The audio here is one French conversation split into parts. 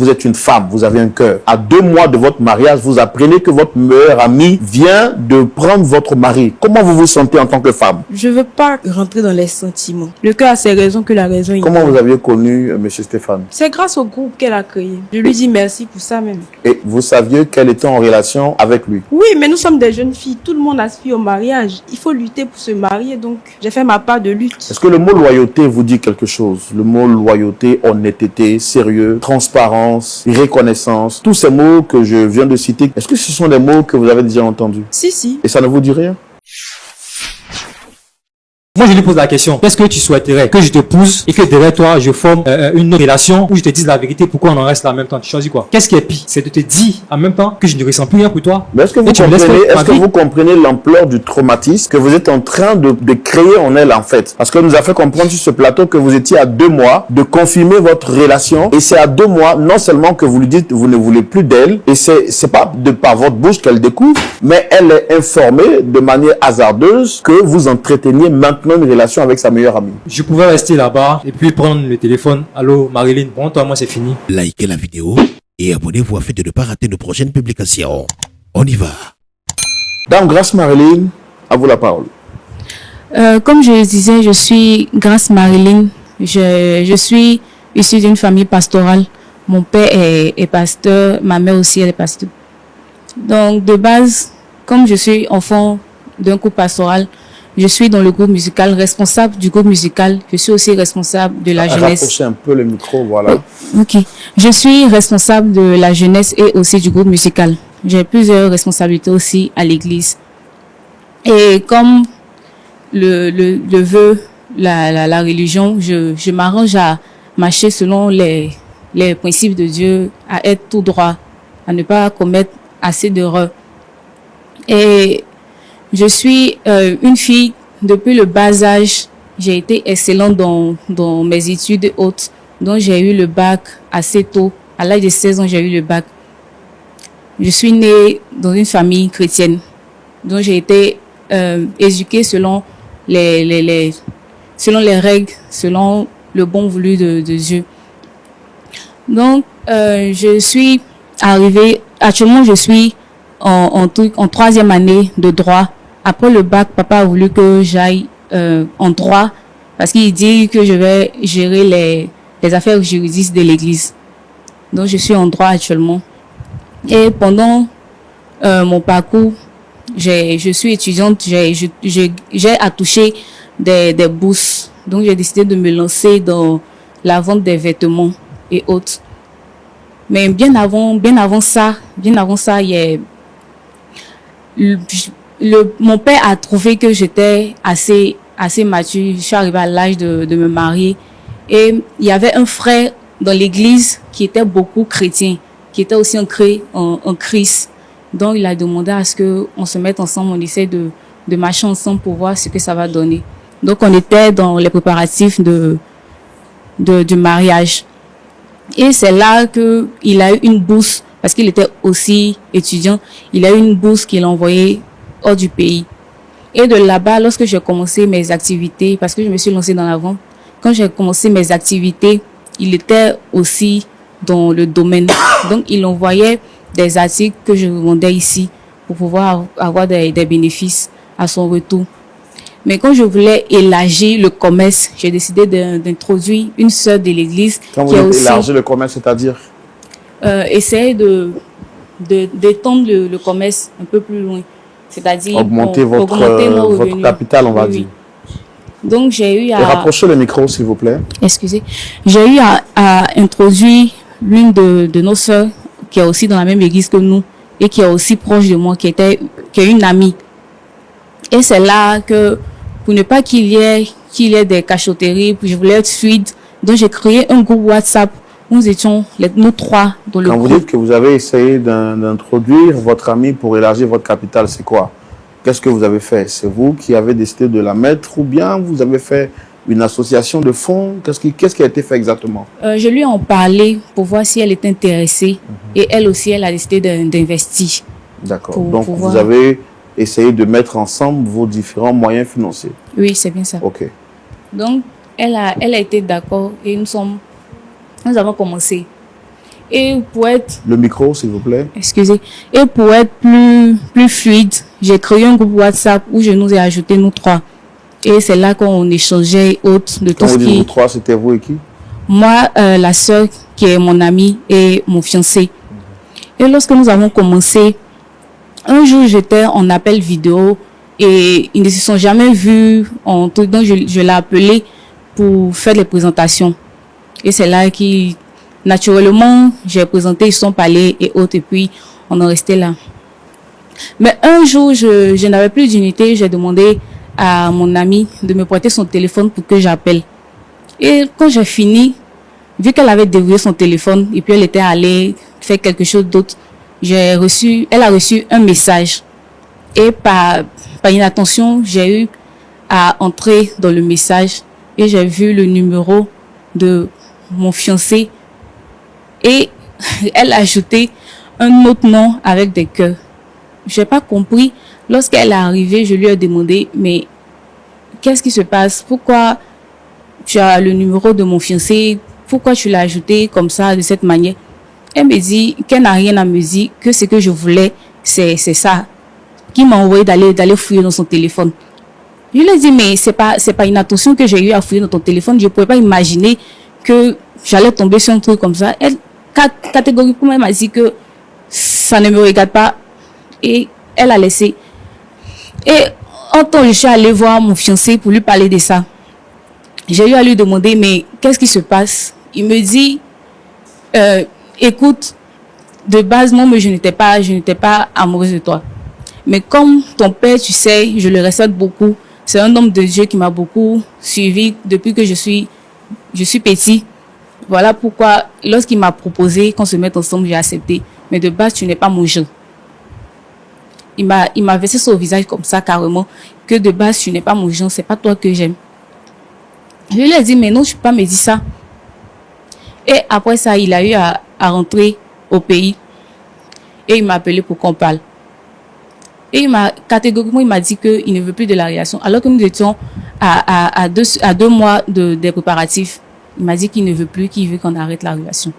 Vous êtes une femme, vous avez un cœur. À 2 mois de votre mariage, vous apprenez que votre meilleur ami vient de prendre votre mari. Comment vous vous sentez en tant que femme? Je ne veux pas rentrer dans les sentiments. Le cœur a ses raisons que la raison ignore. Comment vous aviez connu M. Stéphane? C'est grâce au groupe qu'elle a créé. Je lui dis merci pour ça même. Et vous saviez qu'elle était en relation avec lui? Oui, mais nous sommes des jeunes filles. Tout le monde aspire au mariage. Il faut lutter pour se marier, donc j'ai fait ma part de lutte. Est-ce que le mot loyauté vous dit quelque chose? Le mot loyauté, honnêteté, sérieux, transparence, reconnaissance, tous ces mots que je viens de citer, est-ce que ce sont des mots que vous avez déjà entendus? Si. Et ça ne vous dit rien? Moi, je lui pose la question, qu'est-ce que tu souhaiterais que je te pousse et que derrière toi, je forme une relation où je te dise la vérité, pourquoi on en reste là en même temps? Tu choisis quoi? Qu'est-ce qui est pire? C'est de te dire en même temps que je ne ressens plus rien pour toi. Mais est-ce que vous comprenez l'ampleur du traumatisme que vous êtes en train de créer en elle en fait? Parce que nous a fait comprendre sur ce plateau que vous étiez à 2 mois de confirmer votre relation et c'est à 2 mois non seulement que vous lui dites que vous ne voulez plus d'elle et c'est pas de par votre bouche qu'elle découvre, mais elle est informée de manière hasardeuse que vous entreteniez maintenant une relation avec sa meilleure amie. Je pouvais rester là-bas et puis prendre le téléphone. Allô Marilyn, bon toi moi c'est fini. Likez la vidéo et abonnez-vous afin de ne pas rater nos prochaines publications. On y va. Dame Grace Marilyn, à vous la parole. Comme je le disais, je suis Grace Marilyn. Je suis issue d'une famille pastorale. Mon père est pasteur, ma mère aussi elle est pasteur. Donc de base, comme je suis enfant d'un couple pastoral, je suis dans le groupe musical, responsable du groupe musical. Je suis aussi responsable de la jeunesse. Rapprochez un peu le micro, voilà. Ok. Je suis responsable de la jeunesse et aussi du groupe musical. J'ai plusieurs responsabilités aussi à l'église. Et comme le veut la religion, je m'arrange à marcher selon les principes de Dieu, à être tout droit, à ne pas commettre assez d'erreurs. Et je suis une fille, depuis le bas âge, j'ai été excellente dans mes études hautes. Donc j'ai eu le bac assez tôt, à l'âge de 16 ans j'ai eu le bac. Je suis née dans une famille chrétienne. Donc j'ai été éduquée selon selon les règles, selon le bon voulu de Dieu. Donc je suis arrivée, actuellement je suis en 3e année de droit. Après le bac, papa a voulu que j'aille en droit parce qu'il dit que je vais gérer les affaires juridiques de l'église. Donc je suis en droit actuellement. Et pendant mon parcours, je suis étudiante, j'ai attouché des bourses. Donc j'ai décidé de me lancer dans la vente des vêtements et autres. Mais bien avant ça, il y a mon père a trouvé que j'étais assez mature. Je suis arrivée à l'âge de me marier. Et il y avait un frère dans l'église qui était beaucoup chrétien, qui était aussi en Christ. Donc il a demandé à ce qu'on se mette ensemble, on essaie de marcher ensemble pour voir ce que ça va donner. Donc on était dans les préparatifs du mariage. Et c'est là qu'il a eu une bourse, parce qu'il était aussi étudiant, il a eu une bourse qu'il a envoyée hors du pays. Et de là-bas, lorsque j'ai commencé mes activités, parce que je me suis lancée dans la vente, quand j'ai commencé mes activités, il était aussi dans le domaine. Donc, il envoyait des articles que je vendais ici pour pouvoir avoir des bénéfices à son retour. Mais quand je voulais élargir le commerce, j'ai décidé d'introduire une sœur de l'église. Quand vous dites élargir le commerce, c'est-à-dire essayer d'étendre le commerce un peu plus loin. C'est-à-dire augmenter votre capital, on va dire. Donc j'ai eu à... Et rapprochez le micro, s'il vous plaît. Excusez. J'ai eu à introduire l'une de nos sœurs qui est aussi dans la même église que nous et qui est aussi proche de moi, qui est une amie. Et c'est là que, pour ne pas qu'il y ait des cachotteries, je voulais être fluide. Donc j'ai créé un groupe WhatsApp. Nous étions nous 3 dans le groupe. Quand vous dites que vous avez essayé d'introduire votre ami pour élargir votre capital, c'est quoi? Qu'est-ce que vous avez fait? C'est vous qui avez décidé de la mettre ou bien vous avez fait une association de fonds? Qu'est-ce qui a été fait exactement? Je lui en parlais pour voir si elle était intéressée et elle aussi, elle a décidé d'investir. D'accord. Donc vous avez essayé de mettre ensemble vos différents moyens financiers? Oui, c'est bien ça. Ok. Donc elle a été d'accord et nous avons commencé. Et pour être, Le micro, s'il vous plaît. excusez, et pour être plus fluide, j'ai créé un groupe WhatsApp où je nous ai ajouté nous trois. Et c'est là qu'on échangeait autres de Quand tout vous ce dites vous qui... trois, c'était vous et qui? Moi, la sœur qui est mon amie et mon fiancé. Et lorsque nous avons commencé, un jour j'étais en appel vidéo et ils ne se sont jamais vus. Donc je l'ai appelé pour faire les présentations. Et c'est là qui, naturellement, j'ai présenté, ils sont parlés et autres, et puis on est resté là. Mais un jour, je n'avais plus d'unité, j'ai demandé à mon ami de me prêter son téléphone pour que j'appelle. Et quand j'ai fini, vu qu'elle avait déverrouillé son téléphone et puis elle était allée faire quelque chose d'autre, elle a reçu un message. Et par inattention, j'ai eu à entrer dans le message et j'ai vu le numéro de mon fiancé et elle a ajouté un autre nom avec des cœurs. Je n'ai pas compris. Lorsqu'elle est arrivée, je lui ai demandé, mais qu'est-ce qui se passe? Pourquoi tu as le numéro de mon fiancé? Pourquoi tu l'as ajouté comme ça, de cette manière? Elle me dit qu'elle n'a rien à me dire, que ce que je voulais, c'est ça. Qui m'a envoyé d'aller fouiller dans son téléphone. Je lui ai dit, mais c'est pas une attention que j'ai eu à fouiller dans ton téléphone. Je ne pouvais pas imaginer que j'allais tomber sur un truc comme ça. Elle, catégoriquement, elle m'a dit que ça ne me regarde pas. Et elle a laissé. Et en temps, je suis allée voir mon fiancé pour lui parler de ça. J'ai eu à lui demander, mais qu'est-ce qui se passe? Il me dit, écoute, de base, moi, je n'étais pas amoureuse de toi. Mais comme ton père, tu sais, je le respecte beaucoup. C'est un homme de Dieu qui m'a beaucoup suivi depuis que je suis petit. Voilà pourquoi, lorsqu'il m'a proposé qu'on se mette ensemble, j'ai accepté. Mais de base, tu n'es pas mon genre. Il m'a versé sur le visage comme ça, carrément, que de base, tu n'es pas mon genre, c'est pas toi que j'aime. Je lui ai dit, mais non, je ne peux pas me dire ça. Et après ça, il a eu à rentrer au pays. Et il m'a appelé pour qu'on parle. Et catégoriquement, il m'a dit qu'il ne veut plus de la relation. Alors que nous étions à 2 mois des préparatifs. Il m'a dit qu'il ne veut plus, qu'il veut qu'on arrête la relation.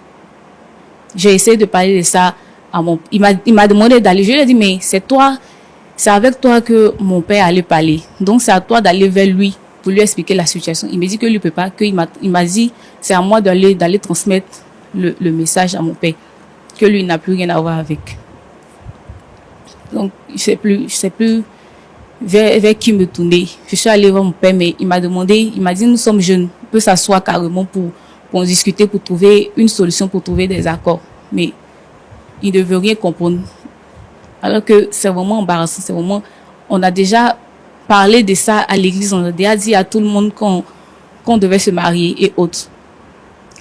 J'ai essayé de parler de ça à il m'a demandé d'aller. Je lui ai dit, mais c'est avec toi que mon père allait parler. Donc c'est à toi d'aller vers lui pour lui expliquer la situation. Il me dit que lui ne peut pas, il m'a dit, c'est à moi d'aller transmettre le message à mon père, que lui n'a plus rien à voir avec. Donc, je sais plus vers qui me tourner. Je suis allée voir mon père, mais il m'a dit, nous sommes jeunes, on peut s'asseoir carrément pour discuter, pour trouver une solution, pour trouver des accords. Mais il ne veut rien comprendre. Alors que c'est vraiment embarrassant, on a déjà parlé de ça à l'église, on a déjà dit à tout le monde qu'on devait se marier et autres.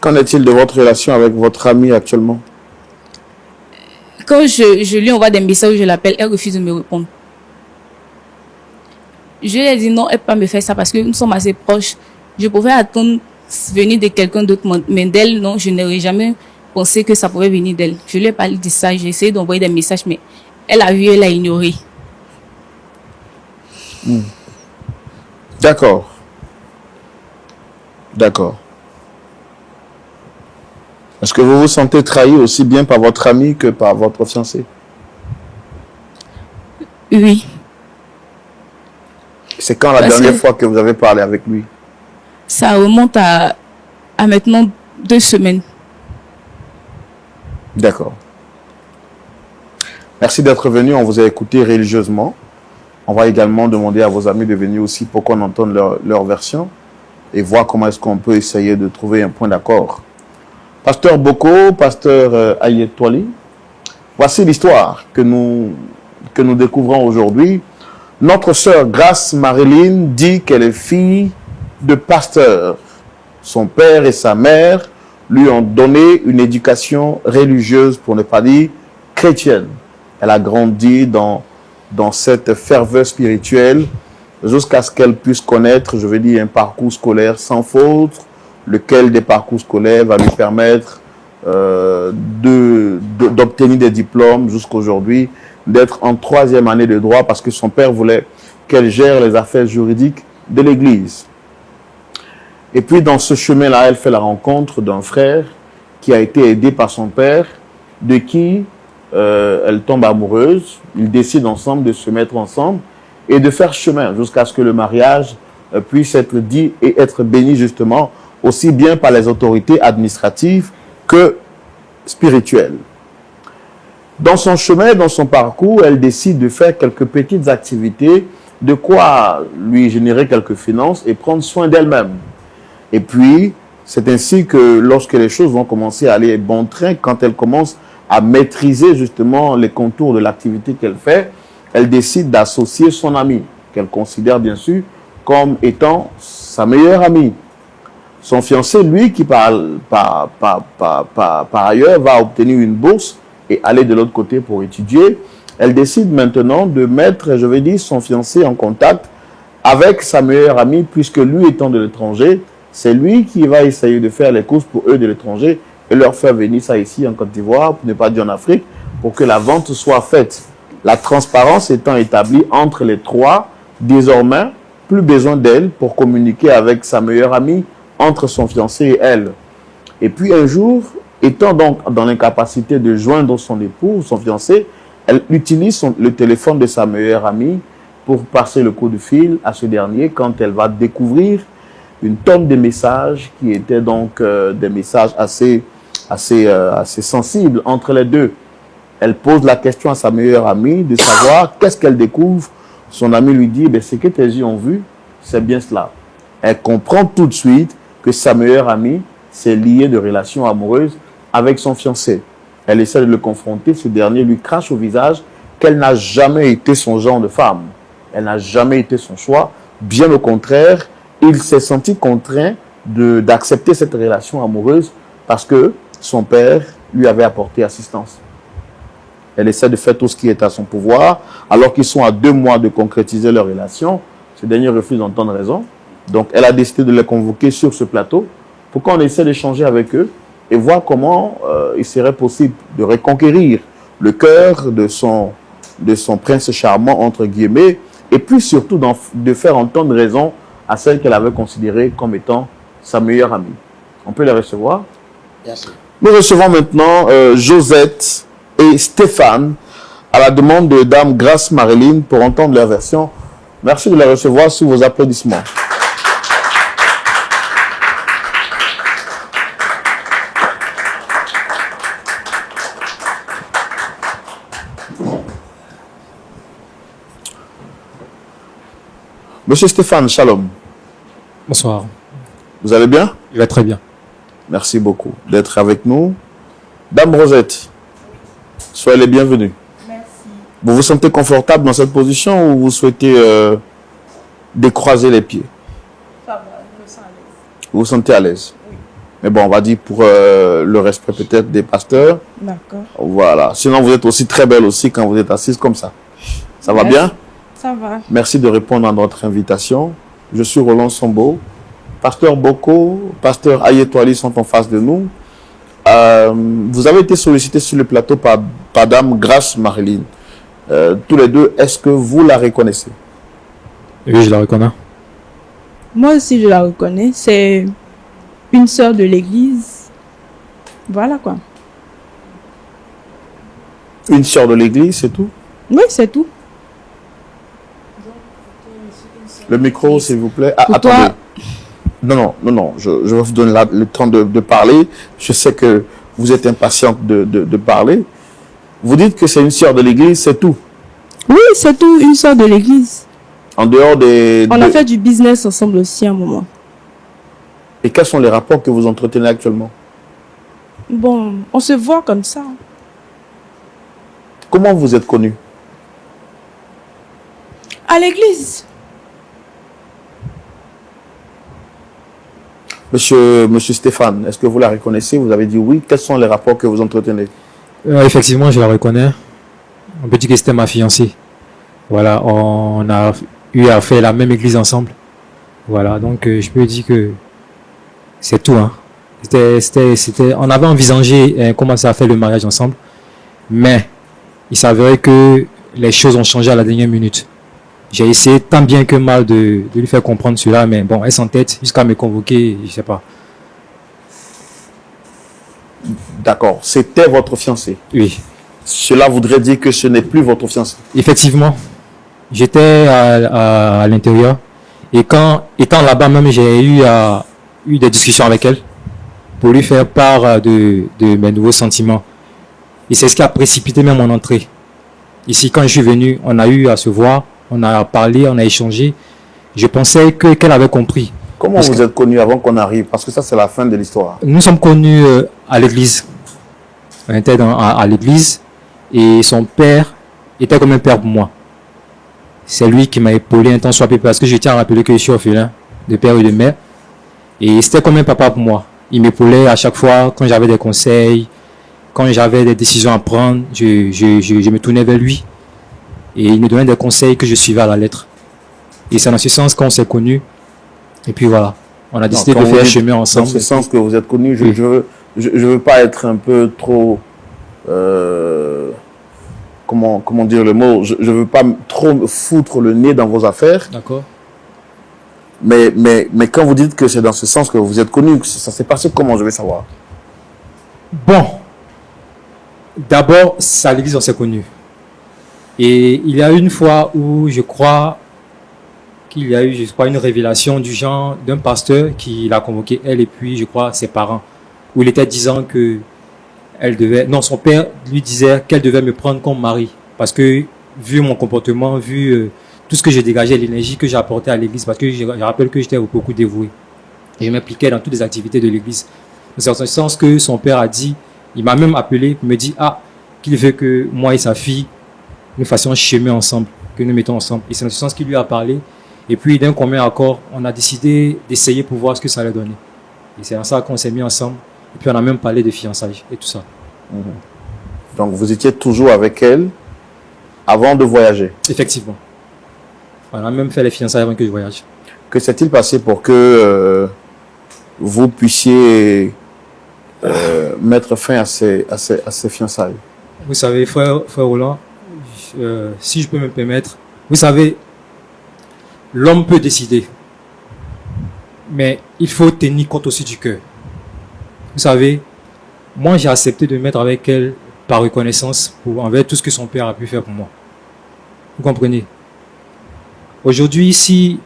Qu'en est-il de votre relation avec votre amie actuellement? Quand je lui envoie des messages, je l'appelle, elle refuse de me répondre. Je lui ai dit non, elle ne peut pas me faire ça parce que nous sommes assez proches. Je pouvais attendre venir de quelqu'un d'autre, mais d'elle, non, je n'aurais jamais pensé que ça pouvait venir d'elle. Je lui ai parlé de ça, j'ai essayé d'envoyer des messages, mais elle a vu, elle a ignoré. D'accord. D'accord. Est-ce que vous vous sentez trahi aussi bien par votre ami que par votre fiancé? Oui. C'est quand la dernière fois que vous avez parlé avec lui? Ça remonte à maintenant 2 semaines. D'accord. Merci d'être venu. On vous a écouté religieusement. On va également demander à vos amis de venir aussi pour qu'on entende leur version et voir comment est-ce qu'on peut essayer de trouver un point d'accord. Pasteur Boko, pasteur Ayetwali, voici l'histoire que nous découvrons aujourd'hui. Notre sœur Grace Marilyn dit qu'elle est fille de pasteur. Son père et sa mère lui ont donné une éducation religieuse, pour ne pas dire chrétienne. Elle a grandi dans cette ferveur spirituelle jusqu'à ce qu'elle puisse connaître, je veux dire, un parcours scolaire sans faute, lequel des parcours scolaires va lui permettre d'obtenir des diplômes jusqu'aujourd'hui, d'être en 3e année de droit parce que son père voulait qu'elle gère les affaires juridiques de l'Église. Et puis dans ce chemin-là, elle fait la rencontre d'un frère qui a été aidée par son père, de qui elle tombe amoureuse. Ils décident ensemble de se mettre ensemble et de faire chemin jusqu'à ce que le mariage puisse être dit et être béni justement aussi bien par les autorités administratives que spirituelles. Dans son chemin, dans son parcours, elle décide de faire quelques petites activités, de quoi lui générer quelques finances et prendre soin d'elle-même. Et puis, c'est ainsi que lorsque les choses vont commencer à aller bon train, quand elle commence à maîtriser justement les contours de l'activité qu'elle fait, elle décide d'associer son ami, qu'elle considère bien sûr comme étant sa meilleure amie. Son fiancé, lui, qui par ailleurs va obtenir une bourse et aller de l'autre côté pour étudier, elle décide maintenant de mettre, je vais dire, son fiancé en contact avec sa meilleure amie, puisque lui étant de l'étranger, c'est lui qui va essayer de faire les courses pour eux de l'étranger et leur faire venir ça ici en Côte d'Ivoire, pour ne pas dire en Afrique, pour que la vente soit faite. La transparence étant établie entre les trois, désormais, plus besoin d'elle pour communiquer avec sa meilleure amie, entre son fiancé et elle. Et puis un jour, étant donc dans l'incapacité de joindre son époux, son fiancé, elle utilise le téléphone de sa meilleure amie pour passer le coup de fil à ce dernier quand elle va découvrir une tonne de messages qui étaient donc des messages assez sensibles entre les deux. Elle pose la question à sa meilleure amie de savoir qu'est-ce qu'elle découvre. Son ami lui dit, ce que tes yeux ont vu, c'est bien cela. Elle comprend tout de suite que sa meilleure amie s'est liée de relations amoureuses avec son fiancé. Elle essaie de le confronter, ce dernier lui crache au visage qu'elle n'a jamais été son genre de femme. Elle n'a jamais été son choix. Bien au contraire, il s'est senti contraint d'accepter cette relation amoureuse parce que son père lui avait apporté assistance. Elle essaie de faire tout ce qui est à son pouvoir, alors qu'ils sont à 2 mois de concrétiser leur relation. Ce dernier refuse d'entendre raison. Donc, elle a décidé de les convoquer sur ce plateau pour qu'on essaie d'échanger avec eux et voir comment il serait possible de reconquérir le cœur de son prince charmant, entre guillemets, et puis surtout de faire entendre raison à celle qu'elle avait considérée comme étant sa meilleure amie. On peut les recevoir? Bien sûr. Nous recevons maintenant Josette et Stéphane à la demande de Dame Grace Marilyn pour entendre leur version. Merci de les recevoir sous vos applaudissements. Monsieur Stéphane, shalom. Bonsoir. Vous allez bien? Je vais très bien. Merci beaucoup d'être avec nous. Dame Rosette, soyez les bienvenus. Merci. Vous vous sentez confortable dans cette position ou vous souhaitez décroiser les pieds? Ça va, je me sens à l'aise. Vous vous sentez à l'aise? Oui. Mais bon, on va dire pour le respect peut-être des pasteurs. D'accord. Voilà. Sinon, vous êtes aussi très belle aussi quand vous êtes assise comme ça. Ça va bien? Ça va. Merci de répondre à notre invitation. Je suis Roland Sombo. Pasteur Boko, pasteur Ayetouali sont en face de nous. Vous avez été sollicité sur le plateau par Dame Grace Marilyn. Tous les deux, est-ce que vous la reconnaissez? Oui, je la reconnais. Moi aussi, je la reconnais. C'est une sœur de l'église. Voilà quoi. Une sœur de l'église, c'est tout? Oui, c'est tout. Le micro, s'il vous plaît. Ah, Pour attendez. toi- Non. Je vais vous donner le temps de parler. Je sais que vous êtes impatiente de parler. Vous dites que c'est une sœur de l'église, c'est tout. Oui, c'est tout, une sœur de l'église. En dehors des... On a fait du business ensemble aussi à un moment. Et quels sont les rapports que vous entretenez actuellement? Bon, on se voit comme ça. Comment vous êtes connus? À l'église. Monsieur Stéphane, est-ce que vous la reconnaissez? Vous avez dit oui. Quels sont les rapports que vous entretenez? Effectivement, je la reconnais. On peut dire que c'était ma fiancée. Voilà, on a eu à faire la même église ensemble. Voilà, donc je peux dire que c'est tout. Hein. On avait envisagé commencer à faire le mariage ensemble, mais il s'avérait que les choses ont changé à la dernière minute. J'ai essayé tant bien que mal de lui faire comprendre cela, mais bon, elle s'entête jusqu'à me convoquer, je sais pas. D'accord. C'était votre fiancé. Oui. Cela voudrait dire que ce n'est plus votre fiancé. Effectivement, j'étais à l'intérieur. Et quand, étant là-bas même, j'ai eu des discussions avec elle pour lui faire part de mes nouveaux sentiments. Et c'est ce qui a précipité même mon entrée. Ici, quand je suis venu, on a eu à se voir, on a parlé, on a échangé. Je pensais qu'elle avait compris. Comment vous êtes connus avant qu'on arrive? Parce que ça, c'est la fin de l'histoire. Nous sommes connus à l'église. On était à l'église et son père était comme un père pour moi. C'est lui qui m'a épaulé un temps soit peu parce que je tiens à rappeler que je suis orphelin de père et de mère. Et c'était comme un papa pour moi. Il m'épaulait à chaque fois quand j'avais des conseils, quand j'avais des décisions à prendre, je me tournais vers lui. Et il me donnait des conseils que je suivais à la lettre. Et c'est dans ce sens qu'on s'est connus. Et puis voilà, on a décidé de faire chemin ensemble. Dans ce sens que vous êtes connus, Oui. je veux pas être un peu trop... comment dire le mot? Je veux pas trop foutre le nez dans vos affaires. D'accord. Mais quand vous dites que c'est dans ce sens que vous êtes connus, ça s'est passé comment, je vais savoir? Bon, d'abord, c'est à l'église on s'est connus. Et il y a une fois où je crois qu'il y a eu, une révélation du genre d'un pasteur qui l'a convoqué, elle et puis, je crois, ses parents, où il était disant que son père lui disait qu'elle devait me prendre comme mari. Parce que, vu mon comportement, vu tout ce que j'ai dégagé, l'énergie que j'ai apportée à l'église, parce que je rappelle que j'étais beaucoup dévoué. Et je m'impliquais dans toutes les activités de l'église. C'est en ce sens que son père a dit, il m'a même appelé, il me dit, qu'il veut que moi et sa fille, nous fassions chemin ensemble, que nous mettons ensemble. Et c'est dans ce sens qu'il lui a parlé. Et puis, d'un commun accord, on a décidé d'essayer pour voir ce que ça allait donner. Et c'est en ça qu'on s'est mis ensemble. Et puis, on a même parlé de fiançailles et tout ça. Donc, vous étiez toujours avec elle avant de voyager? Effectivement. On a même fait les fiançailles avant que je voyage. Que s'est-il passé pour que vous puissiez mettre fin à ces fiançailles? Vous savez, frère Roland, si je peux me permettre, vous savez, l'homme peut décider, mais il faut tenir compte aussi du cœur. Vous savez, moi j'ai accepté de me mettre avec elle par reconnaissance envers tout ce que son père a pu faire pour moi. Vous comprenez? Aujourd'hui, si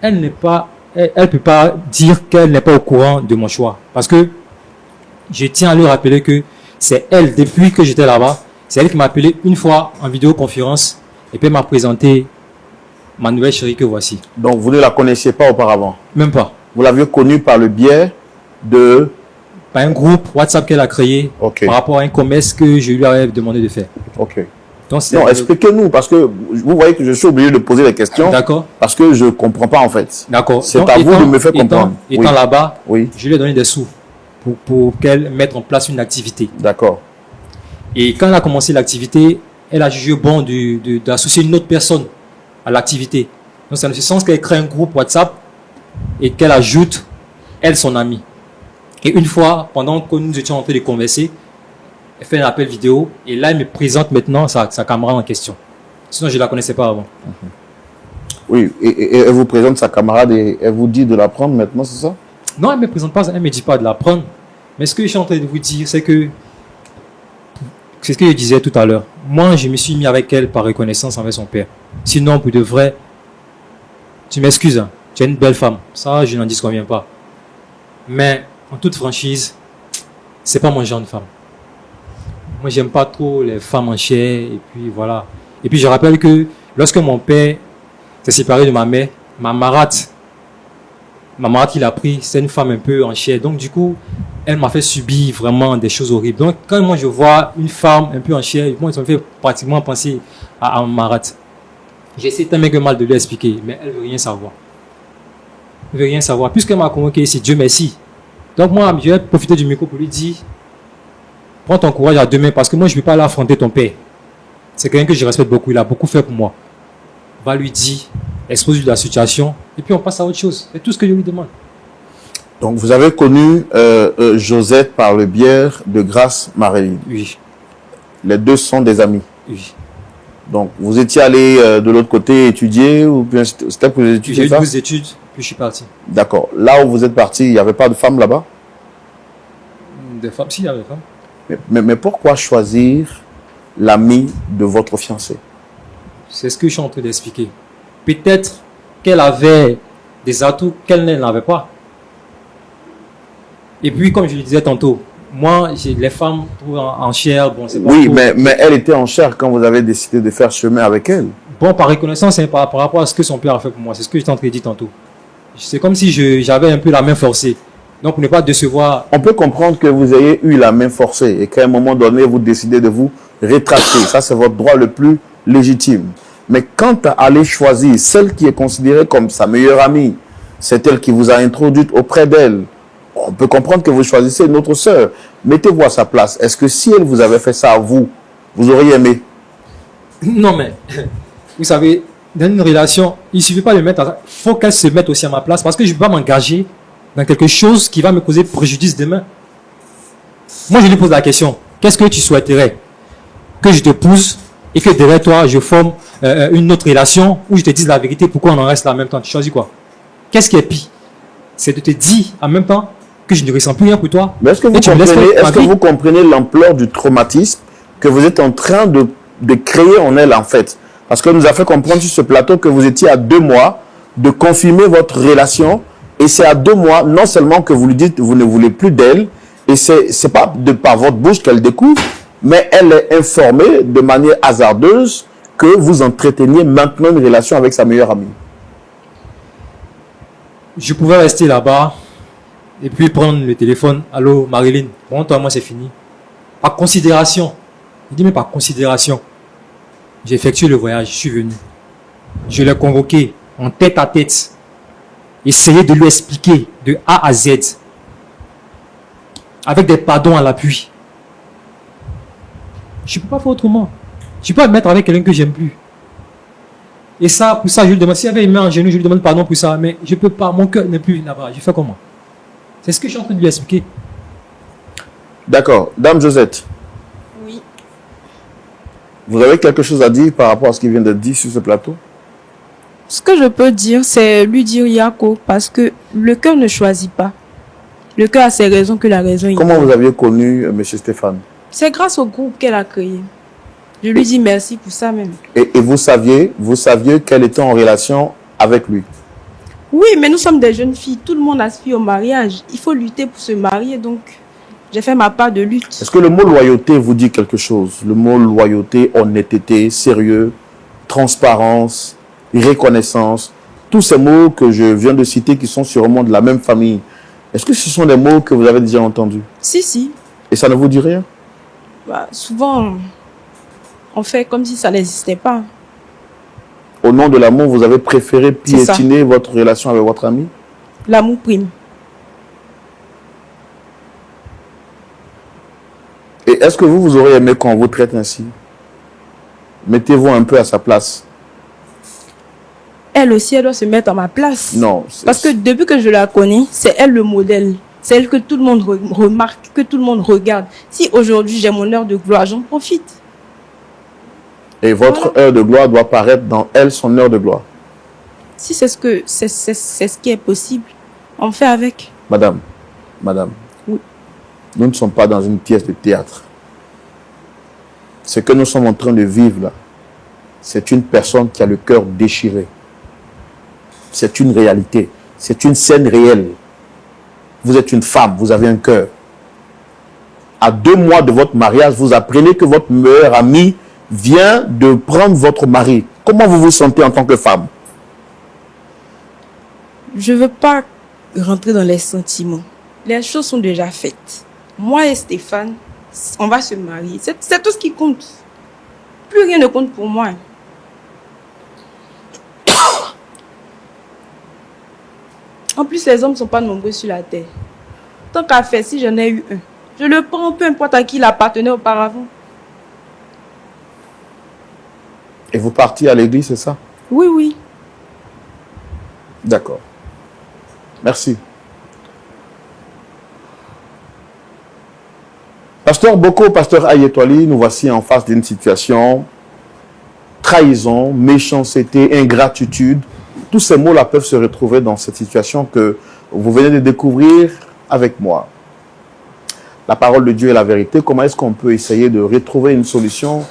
elle peut pas dire qu'elle n'est pas au courant de mon choix, parce que je tiens à lui rappeler que c'est elle, depuis que j'étais là-bas, c'est elle qui m'a appelé une fois en vidéoconférence et puis m'a présenté ma nouvelle chérie que voici. Donc, vous ne la connaissiez pas auparavant? Même pas. Vous l'aviez connue par le biais de... Par un groupe WhatsApp qu'elle a créé par rapport à un commerce que je lui avais demandé de faire. Ok. Donc, non, expliquez-nous, parce que vous voyez que je suis obligé de poser des questions. D'accord. Parce que je ne comprends pas en fait. D'accord. C'est à vous de me faire comprendre. Étant là-bas, oui, je lui ai donné des sous pour qu'elle mette en place une activité. D'accord. Et quand elle a commencé l'activité, elle a jugé bon d'associer une autre personne à l'activité. Donc c'est dans ce sens qu'elle crée un groupe WhatsApp et qu'elle ajoute, elle, son amie. Et une fois, pendant que nous étions en train de converser, elle fait un appel vidéo et là, elle me présente maintenant sa camarade en question. Sinon, je ne la connaissais pas avant. Oui, et elle vous présente sa camarade et elle vous dit de la prendre maintenant, c'est ça? Non, elle ne me présente pas, elle ne me dit pas de la prendre. Mais ce que je suis en train de vous dire, c'est ce que je disais tout à l'heure. Moi, je me suis mis avec elle par reconnaissance envers son père. Sinon, pour de vrai, tu m'excuses, hein, tu es une belle femme. Ça, je n'en disconviens pas. Mais, en toute franchise, c'est pas mon genre de femme. Moi, j'aime pas trop les femmes en chair, et puis voilà. Et puis, je rappelle que lorsque mon père s'est séparé de ma mère, ma marate qu'il a pris, c'est une femme un peu en chair. Donc, du coup, elle m'a fait subir vraiment des choses horribles. Donc, quand moi, je vois une femme un peu en chair, moi, ça me fait pratiquement penser à ma marate. J'essaie tant bien que mal de lui expliquer, mais elle veut rien savoir. Elle veut rien savoir. Puisqu'elle m'a convoqué ici, Dieu merci. Donc, moi, je vais profiter du micro pour lui dire, prends ton courage à demain, parce que moi, je ne vais pas aller affronter ton père. C'est quelqu'un que je respecte beaucoup, il a beaucoup fait pour moi. Va lui dire, expose-lui la situation, et puis on passe à autre chose. C'est tout ce que je lui demande. Donc, vous avez connu Josette par le biais de Grâce Maréline. Oui. Les deux sont des amis. Oui. Donc, vous étiez allé de l'autre côté étudier ou bien c'était pour les études? J'ai eu 12 études, puis je suis parti. D'accord. Là où vous êtes parti, il n'y avait pas de femme là-bas? Des femmes, si, il y a des femmes. Mais pourquoi choisir l'ami de votre fiancé? C'est ce que je suis en train d'expliquer. Peut-être qu'elle avait des atouts qu'elle n'avait pas. Et puis, comme je le disais tantôt, moi, j'ai les femmes en chair, bon, c'est pas Oui, trop- mais elle était en chair quand vous avez décidé de faire chemin avec elle. Bon, par reconnaissance, c'est par rapport à ce que son père a fait pour moi. C'est ce que j'étais en train de dire tantôt. C'est comme si j'avais un peu la main forcée. Donc, pour ne pas décevoir. On peut comprendre que vous ayez eu la main forcée et qu'à un moment donné, vous décidez de vous rétracter. Ça, c'est votre droit le plus légitime. Mais quant à aller choisir celle qui est considérée comme sa meilleure amie, c'est elle qui vous a introduite auprès d'elle. On peut comprendre que vous choisissez une autre sœur. Mettez-vous à sa place. Est-ce que si elle vous avait fait ça à vous, vous auriez aimé? Non, mais, vous savez, dans une relation, il ne suffit pas de mettre. Il faut qu'elle se mette aussi à ma place parce que je ne peux pas m'engager dans quelque chose qui va me causer préjudice demain. Moi, je lui pose la question. Qu'est-ce que tu souhaiterais? Que je te pousse et que derrière toi, je forme une autre relation où je te dise la vérité, pourquoi on en reste là en même temps? Tu choisis quoi? Qu'est-ce qui est pire? C'est de te dire en même temps que je ne ressens plus rien pour toi. Mais est-ce que vous comprenez l'ampleur du traumatisme que vous êtes en train de créer en elle, en fait? Parce que nous a fait comprendre sur ce plateau que vous étiez à 2 mois de confirmer votre relation. Et c'est à 2 mois, non seulement que vous lui dites que vous ne voulez plus d'elle, et c'est pas par votre bouche qu'elle découvre, mais elle est informée de manière hasardeuse que vous entreteniez maintenant une relation avec sa meilleure amie. Je pouvais rester là-bas et puis prendre le téléphone. Allô, Marilyn. Bon, toi, moi, c'est fini. Par considération. Il dit, mais par considération. J'ai effectué le voyage, je suis venu. Je l'ai convoqué en tête à tête. Essayer de lui expliquer de A à Z. Avec des pardons à l'appui. Je ne peux pas faire autrement. Je ne peux pas me mettre avec quelqu'un que j'aime plus. Et ça, pour ça, je lui demande, s'il avait une main en genou, je lui demande pardon pour ça, mais je ne peux pas, mon cœur n'est plus là-bas. Je fais comment? C'est ce que je suis en train de lui expliquer. D'accord. Dame Josette. Oui. Vous avez quelque chose à dire par rapport à ce qui vient d'être dit sur ce plateau? Ce que je peux dire, c'est lui dire Yako, parce que le cœur ne choisit pas. Le cœur a ses raisons que la raison Comment ignore. vous aviez connu M. Stéphane? C'est grâce au groupe qu'elle a créé. Je lui dis merci pour ça même. Et vous saviez qu'elle était en relation avec lui? Oui, mais nous sommes des jeunes filles. Tout le monde aspire au mariage. Il faut lutter pour se marier, donc j'ai fait ma part de lutte. Est-ce que le mot loyauté vous dit quelque chose? Le mot loyauté, honnêteté, sérieux, transparence, reconnaissance, tous ces mots que je viens de citer qui sont sûrement de la même famille. Est-ce que ce sont des mots que vous avez déjà entendus? Si. Et ça ne vous dit rien? Bah, souvent, on fait comme si ça n'existait pas. Au nom de l'amour, vous avez préféré C'est ça. piétiner votre relation avec votre ami? L'amour prime. Et est-ce que vous aurez aimé qu'on vous traite ainsi? Mettez-vous un peu à sa place. Elle aussi, elle doit se mettre à ma place. Non. Parce que depuis que je la connais, c'est elle le modèle. C'est elle que tout le monde remarque, que tout le monde regarde. Si aujourd'hui j'ai mon heure de gloire, j'en profite. Et votre heure de gloire doit paraître dans elle, son heure de gloire. Si c'est ce qui est possible, on fait avec. Madame, Oui. Nous ne sommes pas dans une pièce de théâtre. Ce que nous sommes en train de vivre là, c'est une personne qui a le cœur déchiré. C'est une réalité. C'est une scène réelle. Vous êtes une femme, vous avez un cœur. À 2 mois de votre mariage, vous apprenez que votre meilleur ami vient de prendre votre mari. Comment vous vous sentez en tant que femme? Je ne veux pas rentrer dans les sentiments. Les choses sont déjà faites. Moi et Stéphane, on va se marier. C'est tout ce qui compte. Plus rien ne compte pour moi. En plus, les hommes ne sont pas nombreux sur la terre. Tant qu'à faire, si j'en ai eu un, je le prends, peu importe à qui il appartenait auparavant. Et vous partiez à l'église, c'est ça? Oui. D'accord. Merci. Pasteur Boko, pasteur Ayetoli, nous voici en face d'une situation trahison, méchanceté, ingratitude. Tous ces mots-là peuvent se retrouver dans cette situation que vous venez de découvrir avec moi. la parole de Dieu est la vérité. Comment est-ce qu'on peut essayer de retrouver une solution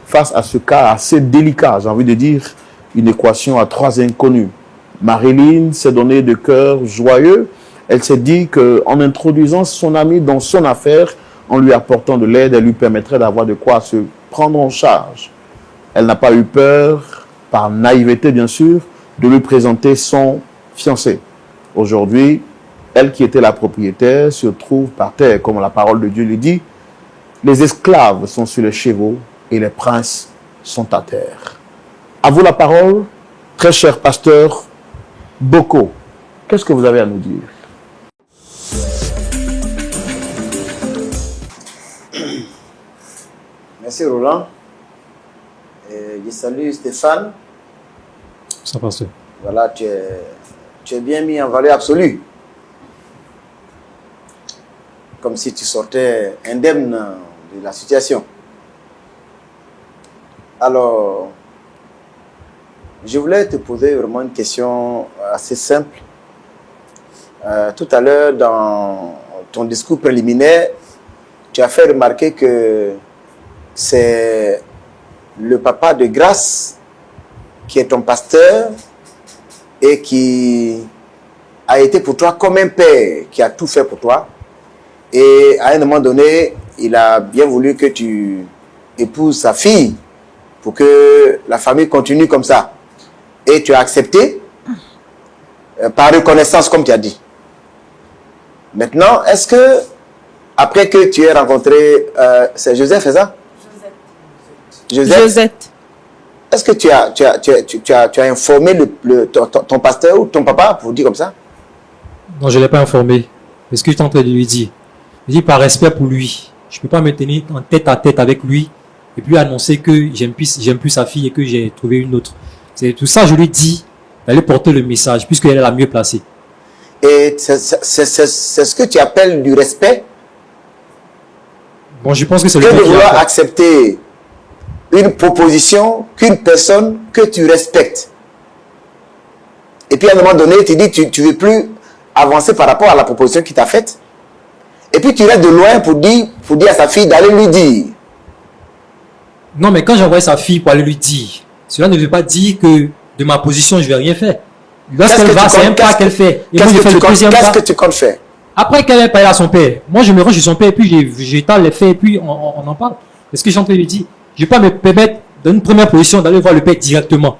face à ce cas assez délicat? J'ai envie de dire une équation à 3 inconnus. Marilyn s'est donnée de cœur joyeux. Elle s'est dit qu'en introduisant son ami dans son affaire, en lui apportant de l'aide, elle lui permettrait d'avoir de quoi se prendre en charge. Elle n'a pas eu peur, par naïveté bien sûr, de lui présenter son fiancé. Aujourd'hui, elle qui était la propriétaire se trouve par terre, comme la parole de Dieu lui dit. Les esclaves sont sur les chevaux et les princes sont à terre. À vous la parole, très cher pasteur Boko. Qu'est-ce que vous avez à nous dire? Merci Roland. Je salue Stéphane. Ça passe. Voilà, tu es bien mis en valeur absolue. Comme si tu sortais indemne de la situation. Alors, je voulais te poser vraiment une question assez simple. Tout à l'heure, dans ton discours préliminaire, tu as fait remarquer que c'est le papa de Grâce qui est ton pasteur et qui a été pour toi comme un père qui a tout fait pour toi. Et à un moment donné, il a bien voulu que tu épouses sa fille pour que la famille continue comme ça. Et tu as accepté par reconnaissance, comme tu as dit. Maintenant, est-ce que, après que tu aies rencontré, c'est Joseph, c'est ça? Josette. Est-ce que tu as informé ton pasteur ou ton papa pour dire comme ça? Non, je ne l'ai pas informé. C'est ce que je suis en train de lui dire. Je dis par respect pour lui. Je ne peux pas me tenir en tête à tête avec lui et puis annoncer que j'aime plus sa fille et que j'ai trouvé une autre. C'est tout ça, je lui dis d'aller porter le message puisqu'elle est la mieux placée. Et c'est ce que tu appelles du respect? Bon, je pense que c'est le Que de mieux qui vouloir a fait. accepter une proposition qu'une personne que tu respectes. Et puis à un moment donné, tu dis tu ne veux plus avancer par rapport à la proposition qu'il t'a faite. Et puis tu restes de loin pour dire à sa fille d'aller lui dire. Non, mais quand j'envoie sa fille pour aller lui dire, cela ne veut pas dire que de ma position, je ne vais rien faire. Lorsqu'elle va, c'est un pas qu'elle fait. Et moi, je fais le deuxième pas. Qu'est-ce que tu comptes faire? Après qu'elle ait parlé à son père, moi, je me range chez son père et puis j'étale les faits et puis on en parle. Est-ce que je suis en train de lui dire, je ne vais pas me permettre, dans une première position, d'aller voir le père directement.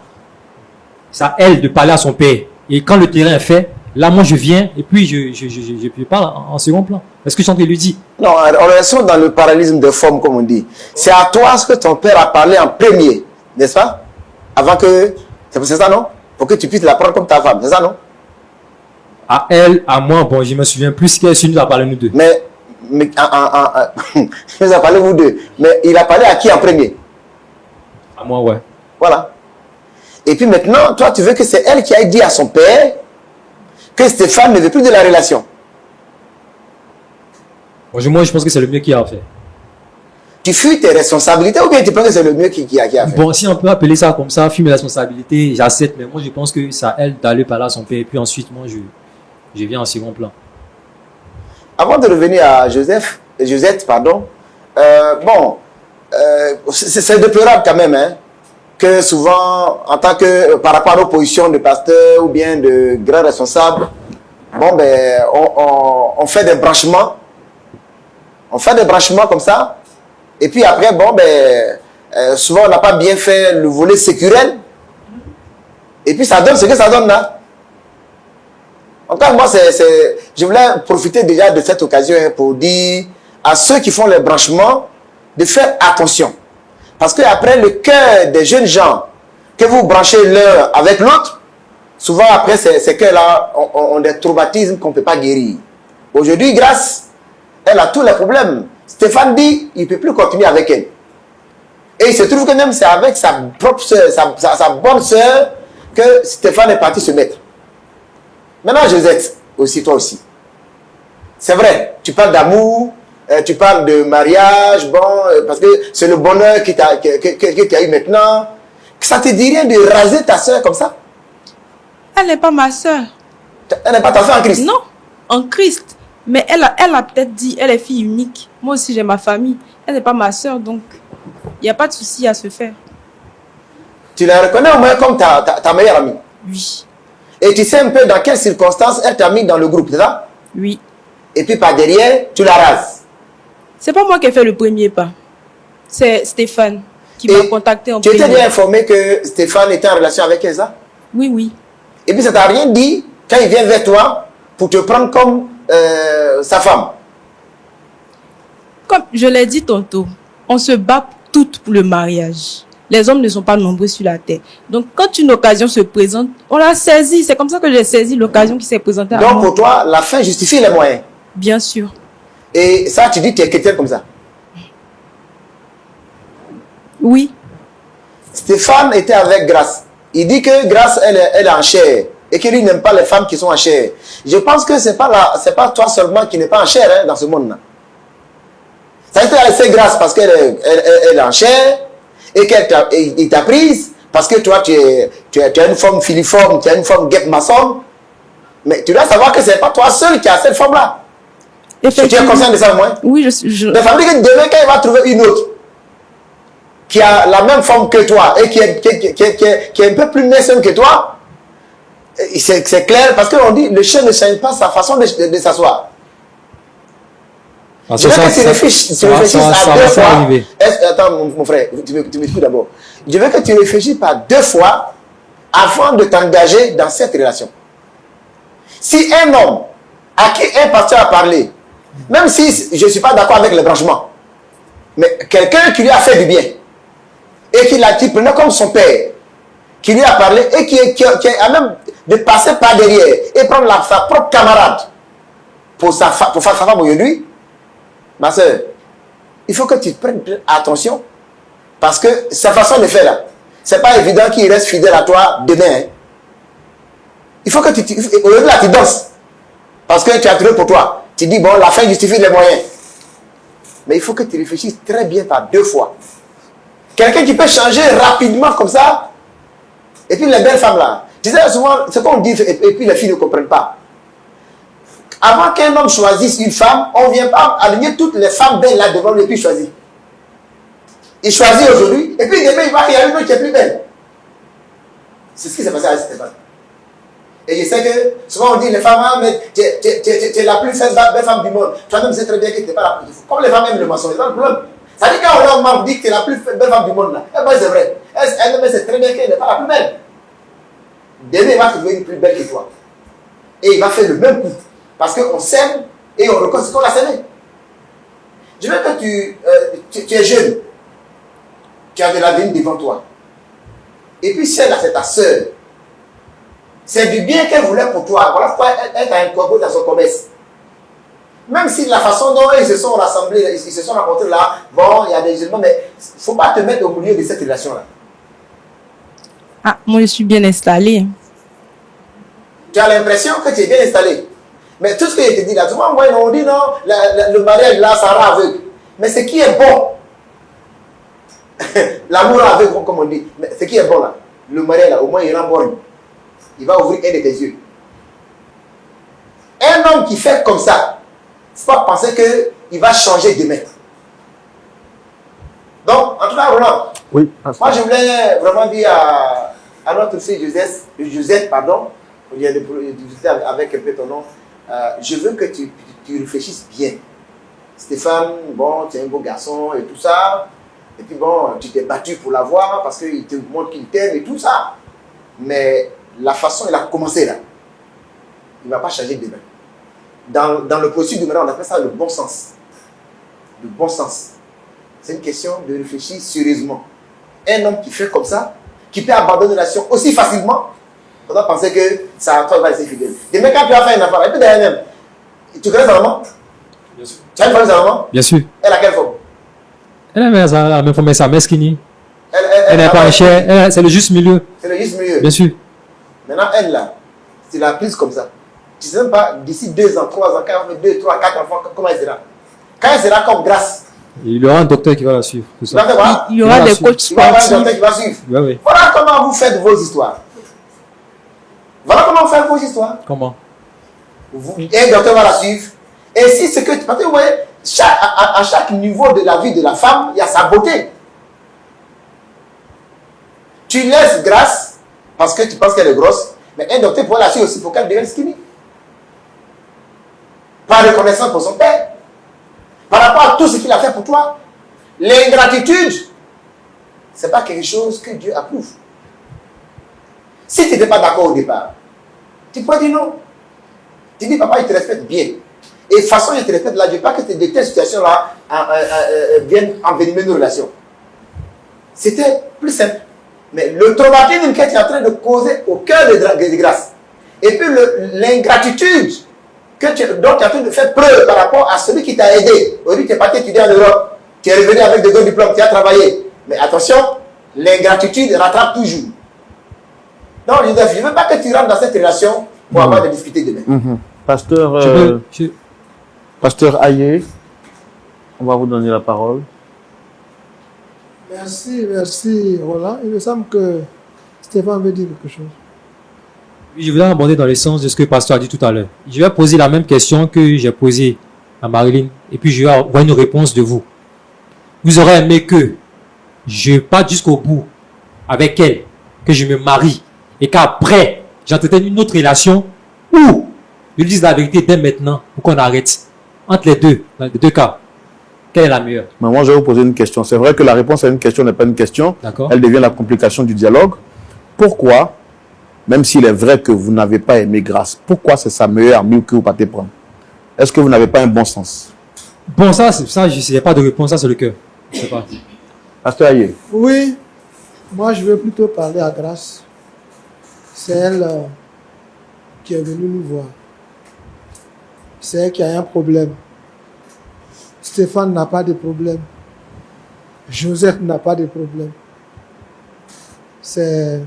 C'est à elle de parler à son père. Et quand le terrain est fait, là, moi, je viens et puis je parle en second plan. Est-ce que je suis en train de lui dire? Non, on reste dans le parallélisme de forme, comme on dit. C'est à toi ce que ton père a parlé en premier, n'est-ce pas? Avant que... C'est ça, non? Pour que tu puisses la prendre comme ta femme, c'est ça, non? À elle, à moi, bon, je me souviens plus ce qu'elle nous a parlé, nous deux. Mais il a parlé vous deux. Mais il a parlé à qui en premier? À moi, ouais. Voilà. Et puis maintenant, toi, tu veux que c'est elle qui aille dire à son père que Stéphane ne veut plus de la relation. Bon, moi, je pense que c'est le mieux qu'il a fait. Tu fuis tes responsabilités ou bien tu penses que c'est le mieux qui a fait? Bon, si on peut appeler ça comme ça, fuir mes responsabilités, j'accepte. Mais moi, je pense que c'est à elle d'aller parler à son père. Et puis ensuite, moi, je viens en second plan. Avant de revenir à Josette, pardon, c'est déplorable quand même, hein, que souvent, en tant que, par rapport à nos positions de pasteur ou bien de grands responsables, bon, ben, on fait des branchements. On fait des branchements comme ça. Et puis après, bon, ben, souvent, on n'a pas bien fait le volet sécurel. Et puis, ça donne ce que ça donne là. En tout cas, moi, je voulais profiter déjà de cette occasion pour dire à ceux qui font les branchements de faire attention. Parce que après, le cœur des jeunes gens que vous branchez l'un avec l'autre, souvent après, ces cœurs-là ont des traumatismes qu'on ne peut pas guérir. Aujourd'hui, Grâce, elle a tous les problèmes. Stéphane dit il ne peut plus continuer avec elle. Et il se trouve que même c'est avec sa propre soeur, sa bonne soeur, que Stéphane est parti se mettre. Maintenant, Josette, aussi, toi aussi. C'est vrai, tu parles d'amour, tu parles de mariage, bon, parce que c'est le bonheur que tu as eu maintenant. Ça te dit rien de raser ta soeur comme ça? Elle n'est pas ma soeur. Elle n'est pas ta soeur en Christ? Non, en Christ. Mais elle a peut-être dit, elle est fille unique. Moi aussi, j'ai ma famille. Elle n'est pas ma soeur, donc il n'y a pas de souci à se faire. Tu la reconnais au moins comme ta meilleure amie. Oui. Et tu sais un peu dans quelles circonstances elle t'a mis dans le groupe, c'est ça? Oui. Et puis par derrière, tu la rases. C'est pas moi qui ai fait le premier pas. C'est Stéphane qui m'a contacté en Tu étais premier. bien informé que Stéphane était en relation avec Elsa? Oui, oui. Et puis ça t'a rien dit quand il vient vers toi pour te prendre comme sa femme? Comme je l'ai dit tantôt, on se bat toutes pour le mariage. Les hommes ne sont pas nombreux sur la terre. Donc, quand une occasion se présente, on la saisit. C'est comme ça que j'ai saisi l'occasion qui s'est présentée à Donc, moi. pour toi, la fin justifie les moyens. Bien sûr. Et ça, tu dis que tu es chrétienne comme ça. Oui. Stéphane était avec Grâce. Il dit que Grâce, elle est en chair. Et que lui n'aime pas les femmes qui sont en chair. Je pense que c'est pas toi seulement qui n'est pas en chair dans ce monde-là. Ça a été laissé Grâce parce qu'elle est en chair. Et qu'il t'a prise parce que toi, tu as une forme filiforme, tu as une forme guêpe maçon. Mais tu dois savoir que ce n'est pas toi seul qui as cette forme-là. Tu es conscient de ça au moins? Oui, je... De fabrique que demain, quand il va trouver une autre qui a la même forme que toi et qui est un peu plus naissante que toi, c'est clair parce qu'on dit le chien ne change pas sa façon de s'asseoir. Je veux que tu réfléchisses à deux fois. Attends, mon frère, tu m'écoutes d'abord. Je veux que tu réfléchisses par deux fois avant de t'engager dans cette relation. Si un homme à qui un pasteur a parlé, même si je ne suis pas d'accord avec le branchement, mais quelqu'un qui lui a fait du bien, et qui prenait comme son père, qui lui a parlé, et qui a même de passer par derrière, et prendre sa propre camarade pour faire sa femme aujourd'hui, ma soeur, il faut que tu prennes attention parce que sa façon de faire là, c'est pas évident qu'il reste fidèle à toi demain. Hein. Il faut que aujourd'hui là tu danses parce que tu as trouvé pour toi. Tu dis bon, la fin justifie les moyens. Mais il faut que tu réfléchisses très bien par deux fois. Quelqu'un qui peut changer rapidement comme ça. Et puis les belles femmes là, tu sais souvent ce qu'on dit et puis les filles ne comprennent pas. Avant qu'un homme choisisse une femme, on ne vient pas aligner toutes les femmes belles là devant lui et puis choisir. Il choisit aujourd'hui, et puis demain, il y a une autre qui est plus belle. C'est ce qui s'est passé à Stéphane. Et je sais que souvent on dit les femmes, ah, mais tu es la plus belle femme du monde. Toi-même, c'est très bien que tu n'es pas la plus. Comme les femmes aiment le mensonge, c'est pas le problème. Ça dit quand on dit que tu es la plus belle femme du monde là, eh ben c'est vrai. Elle c'est très bien qu'elle n'est pas la plus belle. Demain, il va trouver une plus belle que toi. Et il va faire le même coup. Parce qu'on s'aime et on reconnaît ce qu'on a s'aimé. Je veux que tu es jeune. Tu as de l'avenir devant toi. Et puis celle-là, c'est ta soeur. C'est du bien qu'elle voulait pour toi. Voilà pourquoi elle t'a incorporé dans son commerce. Même si la façon dont ils se sont rassemblés, ils se sont rencontrés là, bon, il y a des musulmans, mais il ne faut pas te mettre au milieu de cette relation-là. Ah, moi je suis bien installée. Tu as l'impression que tu es bien installé. Mais tout ce que je te dis là, souvent, moi, on dit non, le mariage là, ça rend aveugle. Mais ce qui est bon, l'amour aveugle, comme on dit, mais ce qui est bon là, le mariage là, au moins il rend borgne. Il va ouvrir un de tes yeux. Un homme qui fait comme ça, il ne faut pas penser qu'il va changer de maître. Donc, en tout cas, Roland, oui, moi je voulais vraiment dire à notre fille Josette, pardon, il y a discuter avec un peu ton nom. Je veux que tu réfléchisses bien. Stéphane, bon, tu es un beau garçon et tout ça. Et puis bon, tu t'es battu pour l'avoir parce qu'il te montre qu'il t'aime et tout ça. Mais la façon il a commencé là, il ne va pas changer demain. Dans le processus de maintenant, on appelle ça le bon sens. Le bon sens. C'est une question de réfléchir sérieusement. Un homme qui fait comme ça, qui peut abandonner la relation aussi facilement, on doit penser que ça toi va rester fidèle. Demain, quand tu vas faire une affaire, et puis derrière même, tu connais sa maman? Bien sûr. Tu as une femme de sa maman? Bien sûr. Elle a quelle forme? Elle a la même forme, sa mesquini. Elle n'est pas en chair, c'est le juste milieu. C'est le juste milieu. Bien sûr. Maintenant, elle là, tu l'as prise comme ça. Tu ne sais même pas, d'ici 2 ans, 3 ans, quand elle fait 2, 3, 4 enfants, comment elle sera? Quand elle sera comme Grâce. Il y aura un docteur qui va la suivre. Il y aura des coachs sportifs. Il va y avoir un docteur qui va suivre. Ouais, oui. Voilà comment vous faites vos histoires. Voilà comment vous faites vos histoires. Comment? Un docteur va la suivre. Et si c'est que, parce que vous voyez, à chaque niveau de la vie de la femme, il y a sa beauté. Tu laisses grâce parce que tu penses qu'elle est grosse, mais un docteur pourrait lâcher aussi pour qu'elle devienne skinny. Par reconnaissance pour son père. Par rapport à tout ce qu'il a fait pour toi. L'ingratitude, ce n'est pas quelque chose que Dieu approuve. Si tu n'étais pas d'accord au départ, tu peux dire non. Tu dis, papa, il te respecte bien. Et de toute façon, il te respecte là, je ne veux pas que de telles situations-là viennent envenimer nos relations. C'était plus simple. Mais le traumatisme que tu es en train de causer au cœur de grâce, et puis l'ingratitude dont tu es en train de faire preuve par rapport à celui qui t'a aidé. Aujourd'hui, tu es parti étudier en Europe, tu es revenu avec de bons diplômes, tu as travaillé. Mais attention, l'ingratitude rattrape toujours. Non, Joseph, je ne veux pas que tu rentres dans cette relation pour avoir des difficultés demain. Pasteur, Pasteur Aye, on va vous donner la parole. Merci, merci. Voilà, il me semble que Stéphane veut dire quelque chose. Je voudrais aborder dans le sens de ce que le pasteur a dit tout à l'heure. Je vais poser la même question que j'ai posée à Marilyn, et puis je vais avoir une réponse de vous. Vous aurez aimé que je parte jusqu'au bout avec elle, que je me marie, et qu'après, j'entretienne une autre relation, ou je lui dise la vérité dès maintenant, pour qu'on arrête. Entre les deux, dans les deux cas, quelle est la meilleure? Mais moi, je vais vous poser une question. C'est vrai que la réponse à une question n'est pas une question. Elle devient la complication du dialogue. Pourquoi, même s'il est vrai que vous n'avez pas aimé grâce, pourquoi c'est sa meilleure amie que vous partez prendre? Est-ce que vous n'avez pas un bon sens? Bon, ça, il n'y a pas de réponse, ça c'est le cœur. Je sais pas. Pasteur Aye. Oui, moi je veux plutôt parler à Grâce. C'est elle qui est venue nous voir. C'est elle qui a un problème. Stéphane n'a pas de problème. Joseph n'a pas de problème. C'est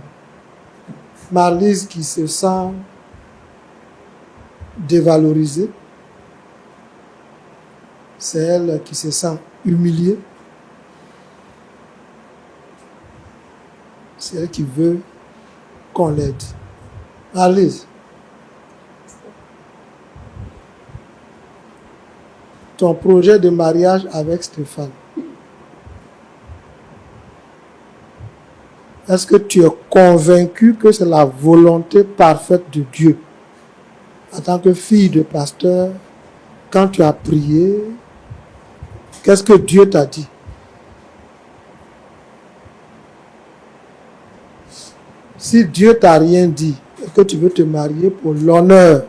Marlise qui se sent dévalorisée. C'est elle qui se sent humiliée. C'est elle qui veut qu'on l'aide. Marlise, ton projet de mariage avec Stéphane, est-ce que tu es convaincu que c'est la volonté parfaite de Dieu? En tant que fille de pasteur, quand tu as prié, qu'est-ce que Dieu t'a dit? Si Dieu t'a rien dit et que tu veux te marier pour l'honneur,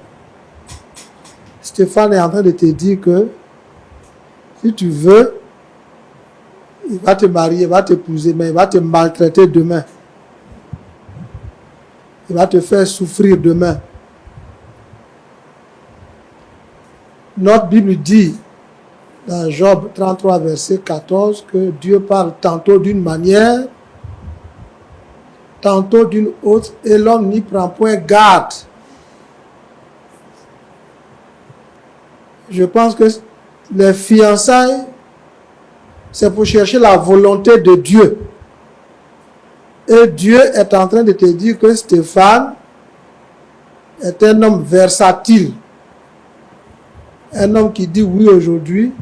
Stéphane est en train de te dire que si tu veux, il va te marier, il va t'épouser, mais il va te maltraiter demain. Il va te faire souffrir demain. Notre Bible dit dans Job 33, verset 14, que Dieu parle tantôt d'une manière, tantôt d'une autre, et l'homme n'y prend point garde. Je pense que les fiançailles, c'est pour chercher la volonté de Dieu. Et Dieu est en train de te dire que Stéphane est un homme versatile. Un homme qui dit oui aujourd'hui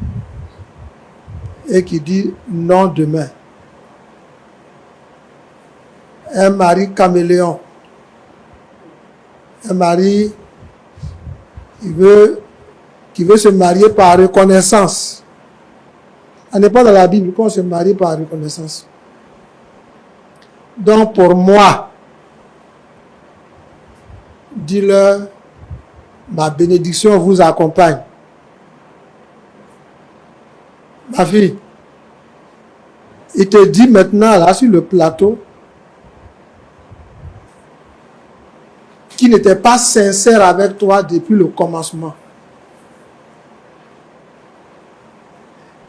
et qui dit non demain. Un mari caméléon. Un mari qui veut se marier par reconnaissance. On n'est pas dans la Bible qu'on se marie par reconnaissance. Donc pour moi, dis-leur, ma bénédiction vous accompagne. Ma fille, il te dit maintenant là sur le plateau qu'il n'était pas sincère avec toi depuis le commencement.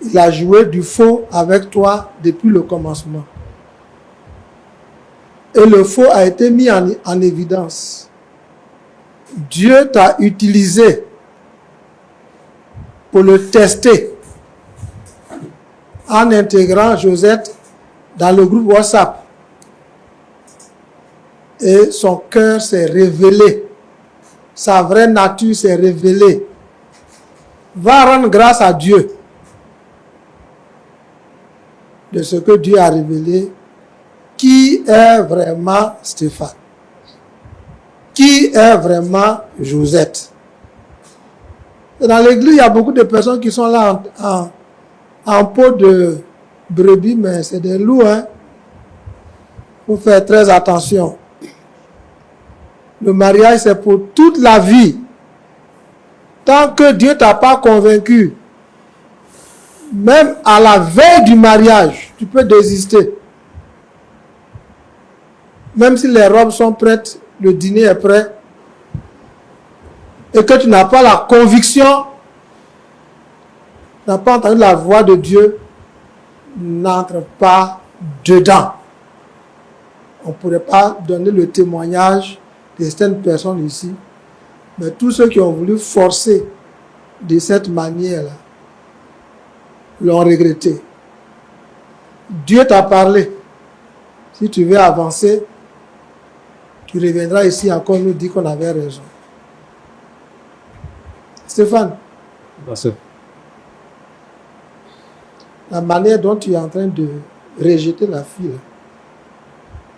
Il a joué du faux avec toi depuis le commencement. Et le faux a été mis en évidence. Dieu t'a utilisé pour le tester en intégrant Josette dans le groupe WhatsApp. Et son cœur s'est révélé. Sa vraie nature s'est révélée. va rendre grâce à Dieu de ce que Dieu a révélé. Qui est vraiment Stéphane? Qui est vraiment Josette? Dans l'église, il y a beaucoup de personnes qui sont là en peau de brebis, mais c'est des loups. Il faut faire très attention. Le mariage, c'est pour toute la vie. Tant que Dieu ne t'a pas convaincu, même à la veille du mariage, tu peux désister. Même si les robes sont prêtes, le dîner est prêt, et que tu n'as pas la conviction, tu n'as pas entendu la voix de Dieu, n'entre pas dedans. On ne pourrait pas donner le témoignage de certaines personnes ici, mais tous ceux qui ont voulu forcer de cette manière-là l'ont regretté. Dieu t'a parlé. Si tu veux avancer, tu reviendras ici encore nous dire qu'on avait raison. Stéphane, la manière dont tu es en train de rejeter la fille,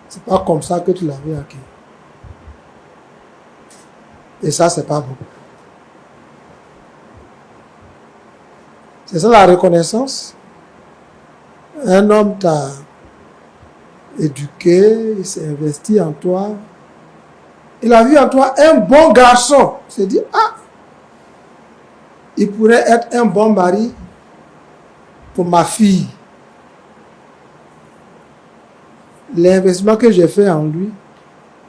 c'est pas comme ça que tu l'avais acquis. Et ça, c'est pas bon. C'est ça la reconnaissance. Un homme t'a éduqué, il s'est investi en toi. Il a vu en toi un bon garçon. Il s'est dit, ah, il pourrait être un bon mari pour ma fille. L'investissement que j'ai fait en lui,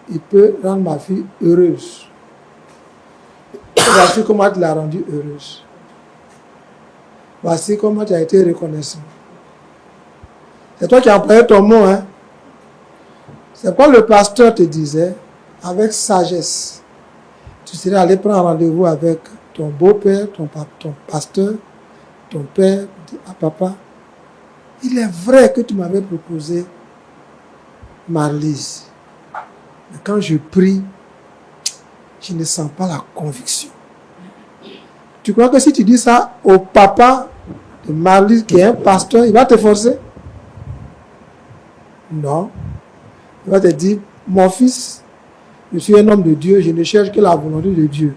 il peut rendre ma fille heureuse. Voici comment tu l'as rendue heureuse. Voici comment tu as été reconnaissant. C'est toi qui as employé ton mot, hein. C'est quoi le pasteur te disait, avec sagesse. Tu serais allé prendre rendez-vous avec ton beau-père, ton pasteur, ton père, papa. Il est vrai que tu m'avais proposé Marlise. Mais quand je prie, je ne sens pas la conviction. Tu crois que si tu dis ça au papa de Marlise, qui est un pasteur, il va te forcer? Non. Il va te dire, mon fils, je suis un homme de Dieu, je ne cherche que la volonté de Dieu.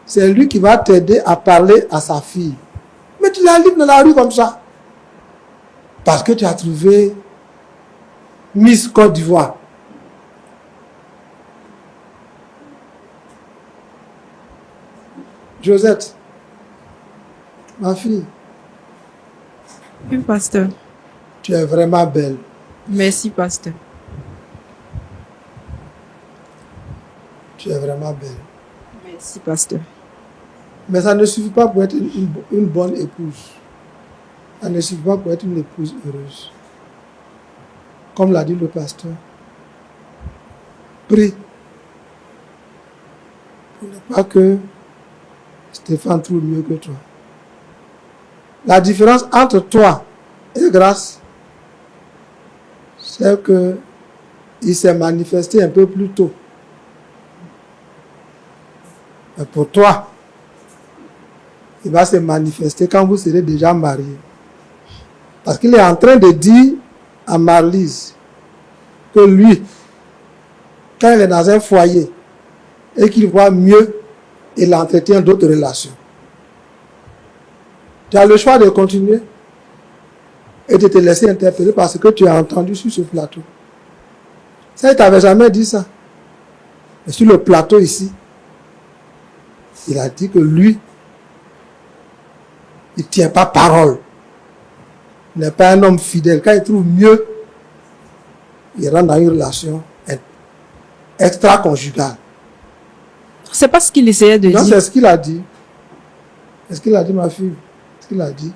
C'est lui qui va t'aider à parler à sa fille. Mais tu la livres dans la rue comme ça. Parce que tu as trouvé Miss Côte d'Ivoire. Josette, ma fille. Oui, pasteur. Tu es vraiment belle. Merci, pasteur. Tu es vraiment belle. Merci, pasteur. Mais ça ne suffit pas pour être une bonne épouse. Ça ne suffit pas pour être une épouse heureuse. Comme l'a dit le pasteur. Prie. Pour ne pas que Stéphane trouve mieux que toi. La différence entre toi et Grâce, c'est que il s'est manifesté un peu plus tôt. Mais pour toi, il va se manifester quand vous serez déjà mariés. Parce qu'il est en train de dire à Marlise que lui, quand il est dans un foyer et qu'il voit mieux, il entretient d'autres relations. Tu as le choix de continuer et de te laisser interpeller parce que tu as entendu sur ce plateau. Ça, il ne t'avait jamais dit ça. Mais sur le plateau ici, il a dit que lui, il ne tient pas parole. Il n'est pas un homme fidèle. Quand il trouve mieux, il rentre dans une relation extra-conjugale. C'est pas ce qu'il essayait de dire. Non, c'est ce qu'il a dit. C'est ce qu'il a dit, ma fille. C'est ce qu'il a dit.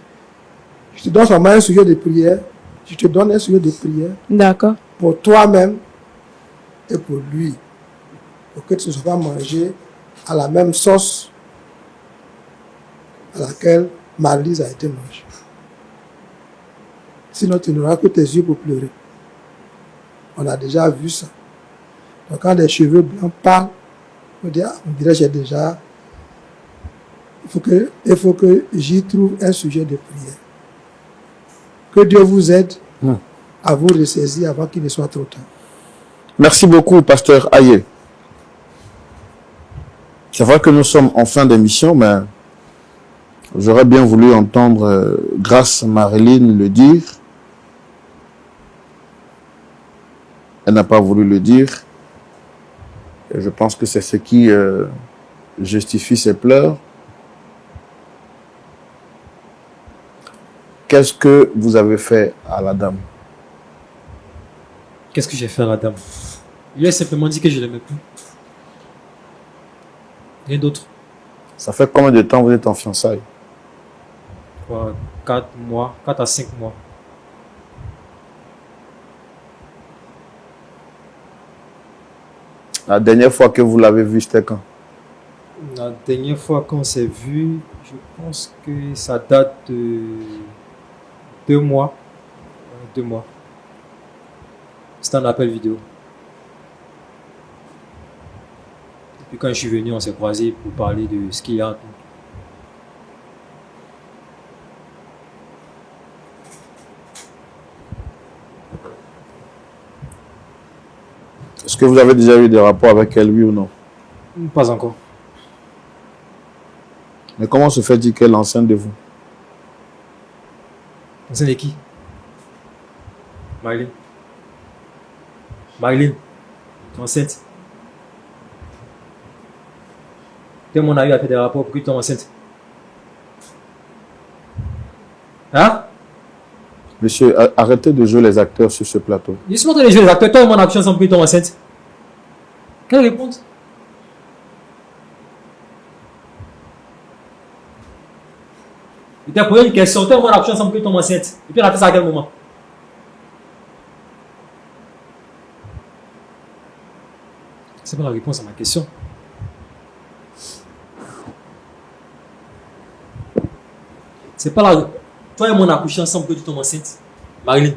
Je te donne seulement un sujet de prière. Je te donne un sujet de prière. D'accord. Pour toi-même et pour lui. Pour que tu ne sois pas mangé à la même sauce à laquelle Marlise a été mangée. Sinon, tu n'auras que tes yeux pour pleurer. On a déjà vu ça. Donc, quand les cheveux blancs parlent, on dirait j'ai déjà il faut que j'y trouve un sujet de prière. Que Dieu vous aide à vous ressaisir avant qu'il ne soit trop tard. Merci beaucoup, pasteur Aye. C'est vrai que nous sommes en fin d'émission, mais j'aurais bien voulu entendre Grâce Marilyn le dire. Elle n'a pas voulu le dire. Et je pense que c'est ce qui justifie ses pleurs. Qu'est-ce que vous avez fait à la dame? Qu'est-ce que j'ai fait à la dame? Il a simplement dit que je l'aimais plus. Rien d'autre. Ça fait combien de temps vous êtes en fiançailles? 4 mois, 4 à 5 mois. La dernière fois que vous l'avez vu, c'était quand? La dernière fois qu'on s'est vu, je pense que ça date de 2 mois. 2 mois. C'était un appel vidéo. Et puis quand je suis venu, on s'est croisés pour parler de ce qu'il y a. Est-ce que vous avez déjà eu des rapports avec elle, oui ou non? Pas encore. Mais comment se fait-il qu'elle est enceinte de vous? Enceinte de qui? Marilyn. Marilyn, tu es enceinte. Tout le monde a eu à faire des rapports pour que tu es enceinte. Hein? Monsieur, arrêtez de jouer les acteurs sur ce plateau. Je suis en train de jouer les acteurs, toi et moi on a couché ensemble pour que tu es enceinte. Quelle réponse? Je t'ai posé une question, toi et moi on a couché ensemble pour que tu es enceinte. Et puis on a fait ça à quel moment? C'est pas la réponse à ma question. C'est pas la... Toi et moi on a couché ensemble pour que tu tombes enceinte. Marilyn.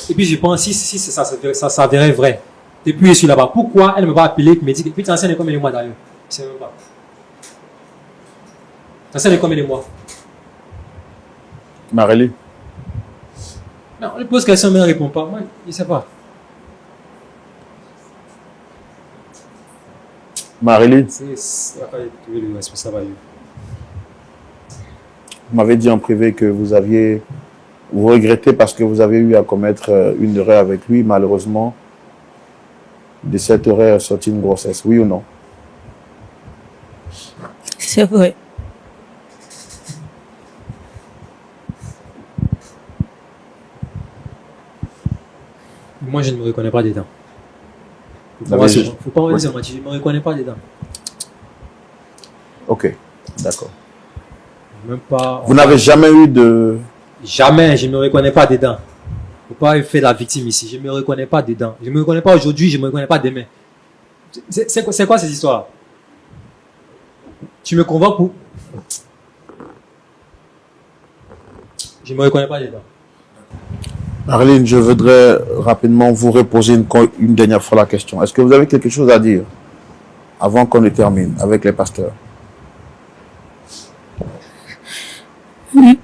Et puis je pense, si ça s'avérait vrai, depuis je suis là-bas, pourquoi elle ne m'a pas appelé et me dit que tu es enceinte de combien de mois d'ailleurs? Je ne sais même pas. Tu es enceinte de combien de mois? Marélie. Non, on lui pose question mais elle ne répond pas. Moi, je ne sais pas. Marélie. C'est pas trouver le responsable ailleurs. Vous m'avez dit en privé que vous regrettez parce que vous avez eu à commettre une erreur avec lui. Malheureusement, de cette erreur est sortie une grossesse. Oui ou non? C'est vrai. Moi, je ne me reconnais pas dedans. Faut pas me dire, je ne me reconnais pas dedans. Ok, d'accord. Même pas. Vous n'avez jamais eu de... Jamais, je ne me reconnais pas dedans. Faut pas faire la victime ici. Je ne me reconnais pas dedans. Je ne me reconnais pas aujourd'hui, je ne me reconnais pas demain. C'est quoi cette histoire? Tu me convoques pour... Je ne me reconnais pas dedans. Marilyn, je voudrais rapidement vous reposer une dernière fois la question. Est-ce que vous avez quelque chose à dire avant qu'on ne termine avec les pasteurs? Oui.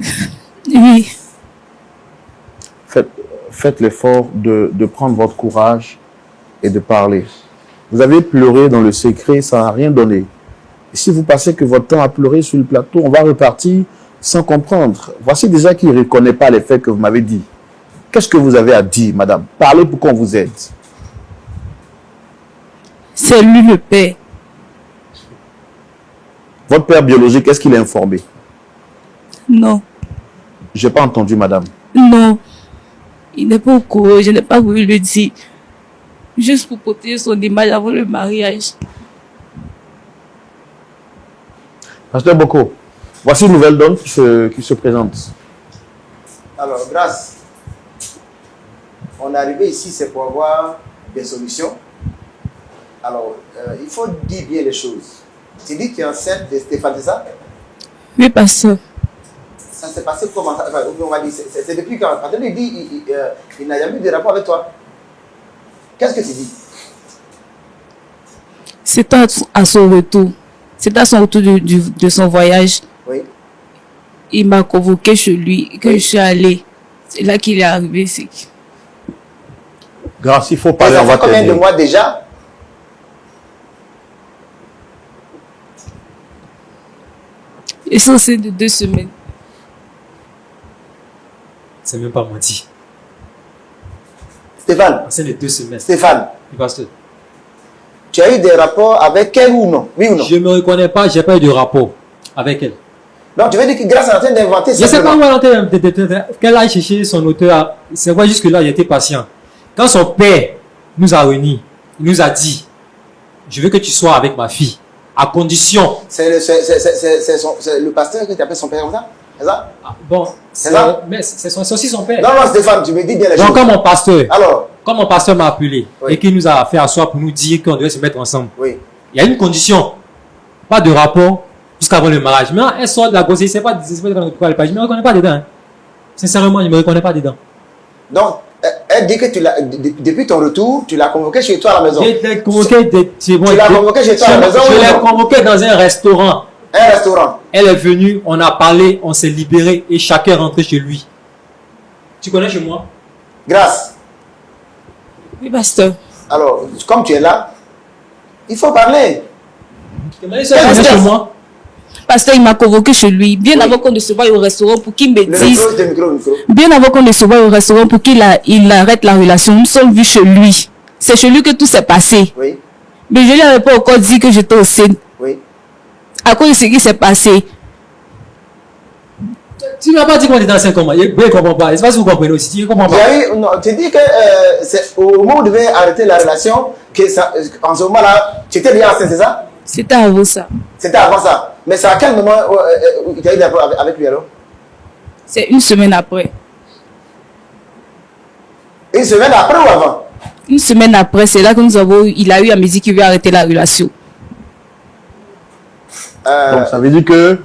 Faites l'effort de prendre votre courage et de parler. Vous avez pleuré dans le secret, ça n'a rien donné. Et si vous passez que votre temps à pleurer sur le plateau, on va repartir sans comprendre. Voici déjà qui ne reconnaît pas les faits que vous m'avez dit. Qu'est-ce que vous avez à dire, madame? Parlez pour qu'on vous aide. C'est lui le père. Votre père biologique, est-ce qu'il est informé? Non. Je n'ai pas entendu, madame. Non. Il n'est pas au courant, je n'ai pas voulu le dire. Juste pour protéger son image avant le mariage. Pasteur Boko, voici une nouvelle donne qui se présente. Alors, grâce. On est arrivé ici, c'est pour avoir des solutions. Alors, il faut dire bien les choses. Tu dis que tu es enceinte de Stéphane, c'est ça? Oui, pasteur. Ça s'est passé comment? Enfin, on va dire, c'est depuis quand? Quand il dit il n'a jamais eu de rapport avec toi. Qu'est-ce que tu dis? C'est à son retour. C'est à son retour de son voyage. Oui. Il m'a convoqué chez lui, que je suis allée. C'est là qu'il est arrivé. Grâce, il faut parler, Ça on va fait combien de t'aider. mois déjà? Et ça, c'est de 2 semaines. C'est même pas menti. Stéphane, C'est les 2 semaines. Stéphane, Pasteur. tu as eu des rapports avec elle ou non? Oui ou non? Je me reconnais pas, j'ai pas eu de rapport avec elle. Donc tu veux dire que grâce à en train d'inventer Je sais pas simplement. où elle était, qu'elle aille chercher son auteur. C'est vrai, jusque-là, j'étais patient. Quand son père nous a réunis, il nous a dit, je veux que tu sois avec ma fille, à condition. C'est le pasteur que tu appelles son père comme ça? C'est ça? Ah, bon, C'est ça? mais c'est aussi son père. Non, non, Stéphane, tu me dis bien les Donc, choses. comme mon pasteur m'a appelé Oui. et qu'il nous a fait asseoir pour nous dire qu'on devait se mettre ensemble, Oui. il y a une condition, pas de rapport jusqu'avant le mariage. Mais elle sort de la grossesse, c'est pas pourquoi elle pas. Je me reconnais pas dedans. Hein. Sincèrement, je me reconnais pas dedans. Donc, elle dit que depuis ton retour, tu l'as convoqué chez toi à la maison. Je l'ai convoqué, Tu l'as convoqué chez toi à la maison je ou l'ai non? convoqué dans un restaurant. Un restaurant. Elle est venue, on a parlé, on s'est libéré et chacun est rentré chez lui. Tu connais chez moi? Grâce. Oui, pasteur. Alors, comme tu es là, il faut parler. Tu connais chez moi? Pasteur, il m'a convoqué chez lui, bien avant qu'on ne se voie au restaurant pour qu'il me Le dise, micro. bien avant qu'on ne se voie au restaurant pour qu'il arrête la relation. Nous sommes vus chez lui. C'est chez lui que tout s'est passé. Oui, Mais je lui avais pas encore dit que j'étais au sein. oui. À cause de ce qui s'est passé. Tu m'as pas dit qu'on était dans 5 ans. Je ne comprends pas. C'est pas si vous comprenez aussi. Tu ne comprends pas. Non, tu dis que c'est au moment où vous devez arrêter la relation, que ça, en ce moment-là, tu étais déjà enceinte, c'est ça? C'était avant ça. C'était avant ça. Mais c'est à quel moment tu as eu des rapports avec lui alors? C'est 1 semaine après. Une semaine après ou avant? 1 semaine après, c'est là que il a eu à me dire qu'il veut arrêter la relation. Donc, ça veut dire que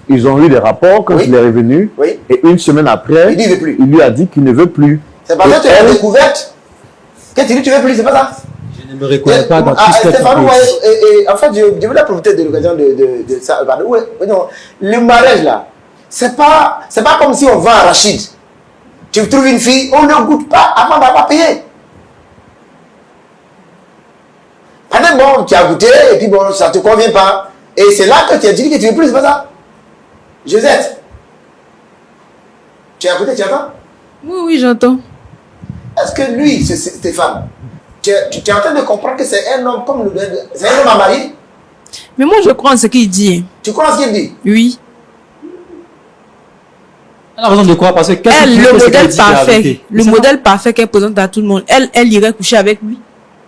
ils ont eu des rapports quand Oui. il est revenu. Oui. Et une semaine après, Il dit, il veut plus. il lui a dit qu'il ne veut plus. C'est parce Et que tu as elle- découverte que tu dis tu veux plus, c'est pas ça? Je ne me reconnais pas dans tout ce que tu Stéphane, peux ouais, dire. en fait, je voulais profiter de l'occasion de ça. Pardon, ouais, non, le mariage là, c'est pas comme si on vend un Rachid. Tu trouves une fille, on ne goûte pas avant d'avoir payé. Pendant bon, tu as goûté et puis bon, ça te convient pas. Et c'est là que tu as dit que tu veux plus, c'est pas ça? Josette, tu as goûté, tu attends? Oui, oui, j'entends. Est-ce que lui, Stéphane, tu es en train de comprendre que c'est un homme comme c'est un homme à marier? Mais moi, je crois en ce qu'il dit. Tu crois ce qu'il dit? Oui. Elle a raison de quoi? Parce que qu'est-ce Elle, que le c'est qu'elle modèle dit, la parfait, vérité? le modèle parfait qu'elle présente à tout le monde. Elle irait coucher avec lui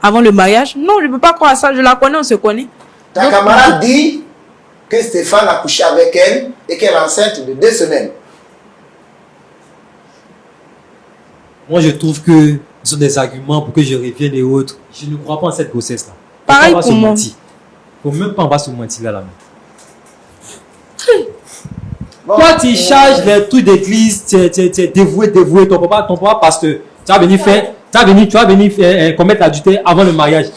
avant le mariage. Non, je ne peux pas croire à ça. Je la connais, on se connaît. Ta camarade dit que Stéphane a couché avec elle et qu'elle est enceinte de 2 semaines. Moi, je trouve que ce sont des arguments pour que je revienne et autres. Je ne crois pas en cette grossesse-là. Pareil On va pour se moi. mentir. Faut même pas on va se mentir là. Bon, Toi, tu charges les trucs d'église, tu es dévoué, ton papa pasteur. Tu vas venir commettre l'adultère avant le mariage.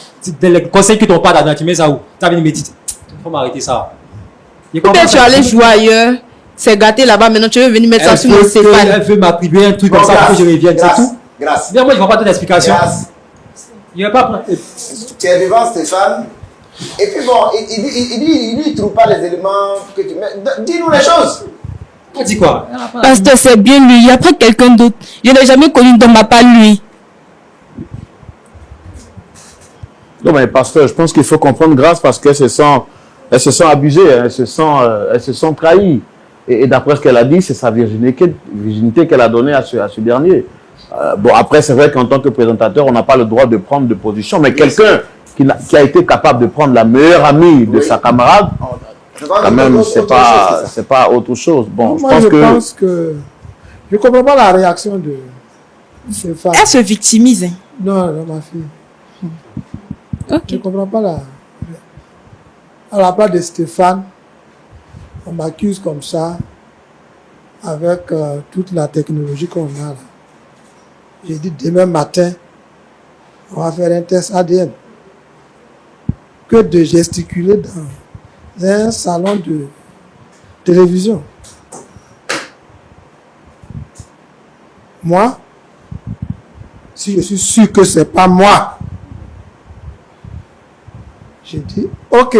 Les conseils que ton père t'a donné, tu mets ça où? Tu vas venir méditer. Il faut m'arrêter ça. Peut-être tu allais jouer ailleurs, c'est gâté là-bas, maintenant tu veux venir mettre ça sur mon Stéphane. Elle veut m'attribuer un truc bon, comme ça pour que je revienne, c'est grâce, tout. grâce, Bien, moi, je ne vois pas toute explication. grâce. Il ne va pas prendre. Tu es devant Stéphane. Et puis bon, il ne trouve pas les éléments que tu mets. Dis-nous les choses. Tu dis quoi? Pasteur, c'est bien lui. Il y a pas quelqu'un d'autre. Je n'ai jamais connu d'homme à part lui. Non, mais pasteur, je pense qu'il faut comprendre grâce parce qu'elles se sont abusées, elles se sont trahies. Et d'après ce qu'elle a dit, c'est sa virginité qu'elle a donnée à ce dernier. Bon, après, c'est vrai qu'en tant que présentateur, on n'a pas le droit de prendre de position, mais quelqu'un qui a été capable de prendre la meilleure amie de sa camarade, quand même, c'est pas autre chose. Bon, Moi, je pense que je ne comprends pas la réaction de Stéphane. Elle se victimise. Hein. Non, non, ma fille. Ok. Je ne comprends pas la... À la place de Stéphane, on m'accuse comme ça, avec toute la technologie qu'on a là. J'ai dit demain matin, on va faire un test ADN. que de gesticuler dans un salon de télévision. Moi, si je suis sûr que ce n'est pas moi, je dis, ok,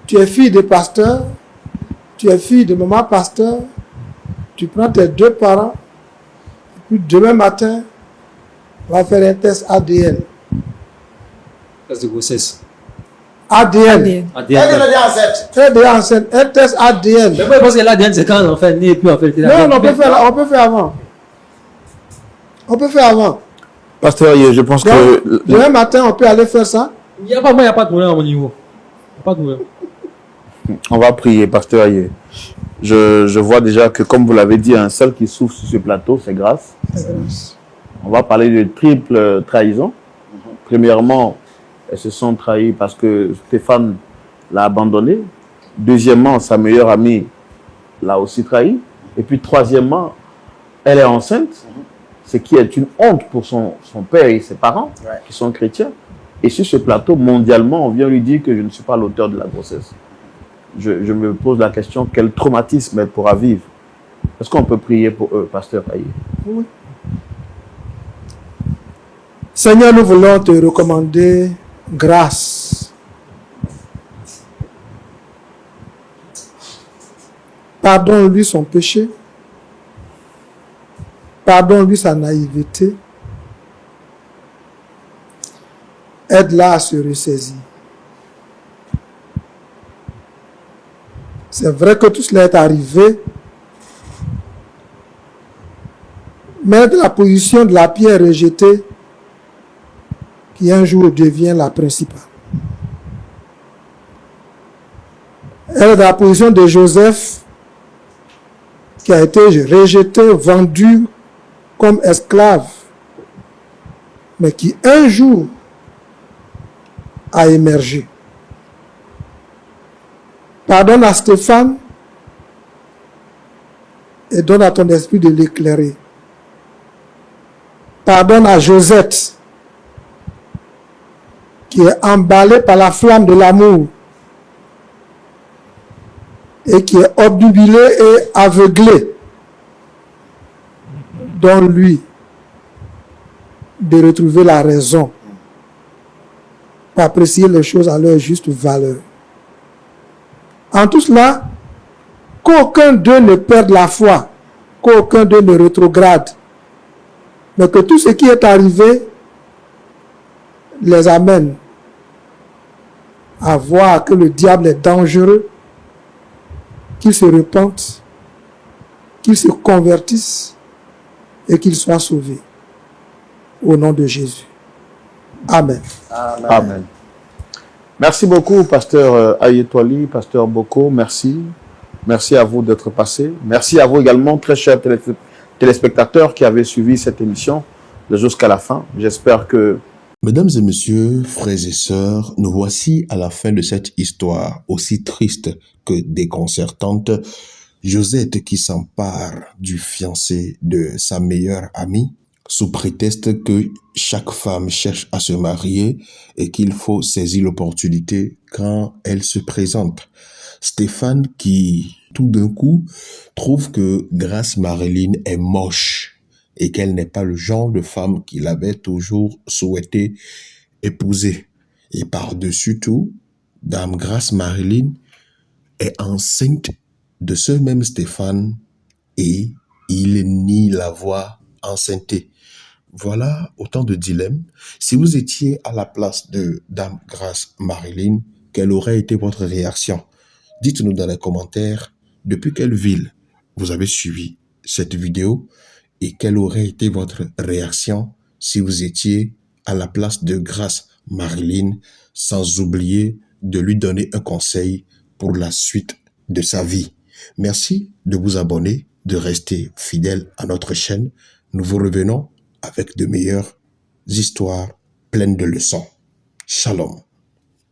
tu es fille de pasteur, tu es fille de maman pasteur, tu prends tes 2 parents, et puis demain matin, on va faire un test ADN. Test de grossesse. ADN. Elle est déjà enceinte. Elle est déjà enceinte. Un test ADN. Mais moi, je pense que l'ADN, c'est quand l'enfant est né et puis on fait le Non, on peut faire avant. On peut faire avant. Pasteur Aye, je pense Donc, que... demain matin, on peut aller faire ça. Il n'y a pas de problème à mon niveau. Il n'y a pas de problème. On va prier, Pasteur Aye. Je vois déjà que, comme vous l'avez dit, un seul qui souffre sur ce plateau, c'est grâce. On va parler de triple trahison. Premièrement, elles se sont trahies parce que Stéphane l'a abandonné. Deuxièmement, sa meilleure amie l'a aussi trahi. Et puis troisièmement, elle est enceinte, ce qui est une honte pour son père et ses parents, qui sont chrétiens. Et sur ce plateau, mondialement, on vient lui dire que je ne suis pas l'auteur de la grossesse. Je me pose la question, quel traumatisme elle pourra vivre? Est-ce qu'on peut prier pour eux, Pasteur Aye? Oui. Seigneur, nous voulons te recommander grâce. Pardonne-lui son péché. Pardonne-lui sa naïveté. Aide-la à se ressaisir. C'est vrai que tout cela est arrivé, mais de la position de la pierre rejetée, qui un jour devient la principale. Elle est dans la position de Joseph, qui a été rejeté, vendu comme esclave, mais qui un jour a émergé. Pardonne à Stéphane et donne à ton esprit de l'éclairer. Pardonne à Josette, qui est emballée par la flamme de l'amour et qui est obnubilée et aveuglée. Donne-lui de retrouver la raison pour apprécier les choses à leur juste valeur. En tout cela, qu'aucun d'eux ne perde la foi, qu'aucun d'eux ne rétrograde, mais que tout ce qui est arrivé les amène à voir que le diable est dangereux, qu'ils se repentent, qu'ils se convertissent et qu'ils soient sauvés. Au nom de Jésus. Amen. Amen. Amen. Merci beaucoup, Pasteur Aye Twali, Pasteur Boko, merci. Merci à vous d'être passés. Merci à vous également, très chers téléspectateurs qui avez suivi cette émission jusqu'à la fin. J'espère que... Mesdames et messieurs, frères et sœurs, nous voici à la fin de cette histoire aussi triste que déconcertante. Josette qui s'empare du fiancé de sa meilleure amie, sous prétexte que chaque femme cherche à se marier et qu'il faut saisir l'opportunité quand elle se présente. Stéphane qui, tout d'un coup, trouve que Grace Marilyn est moche et qu'elle n'est pas le genre de femme qu'il avait toujours souhaité épouser. Et par-dessus tout, Dame Grace Marilyn est enceinte de ce même Stéphane et il nie l'avoir enceinté. Voilà autant de dilemmes. Si vous étiez à la place de Dame Grace Marilyn, quelle aurait été votre réaction? Dites-nous dans les commentaires depuis quelle ville vous avez suivi cette vidéo et quelle aurait été votre réaction si vous étiez à la place de Grace Marilyn, sans oublier de lui donner un conseil pour la suite de sa vie. Merci de vous abonner, de rester fidèle à notre chaîne. Nous vous revenons avec de meilleures histoires pleines de leçons. Shalom.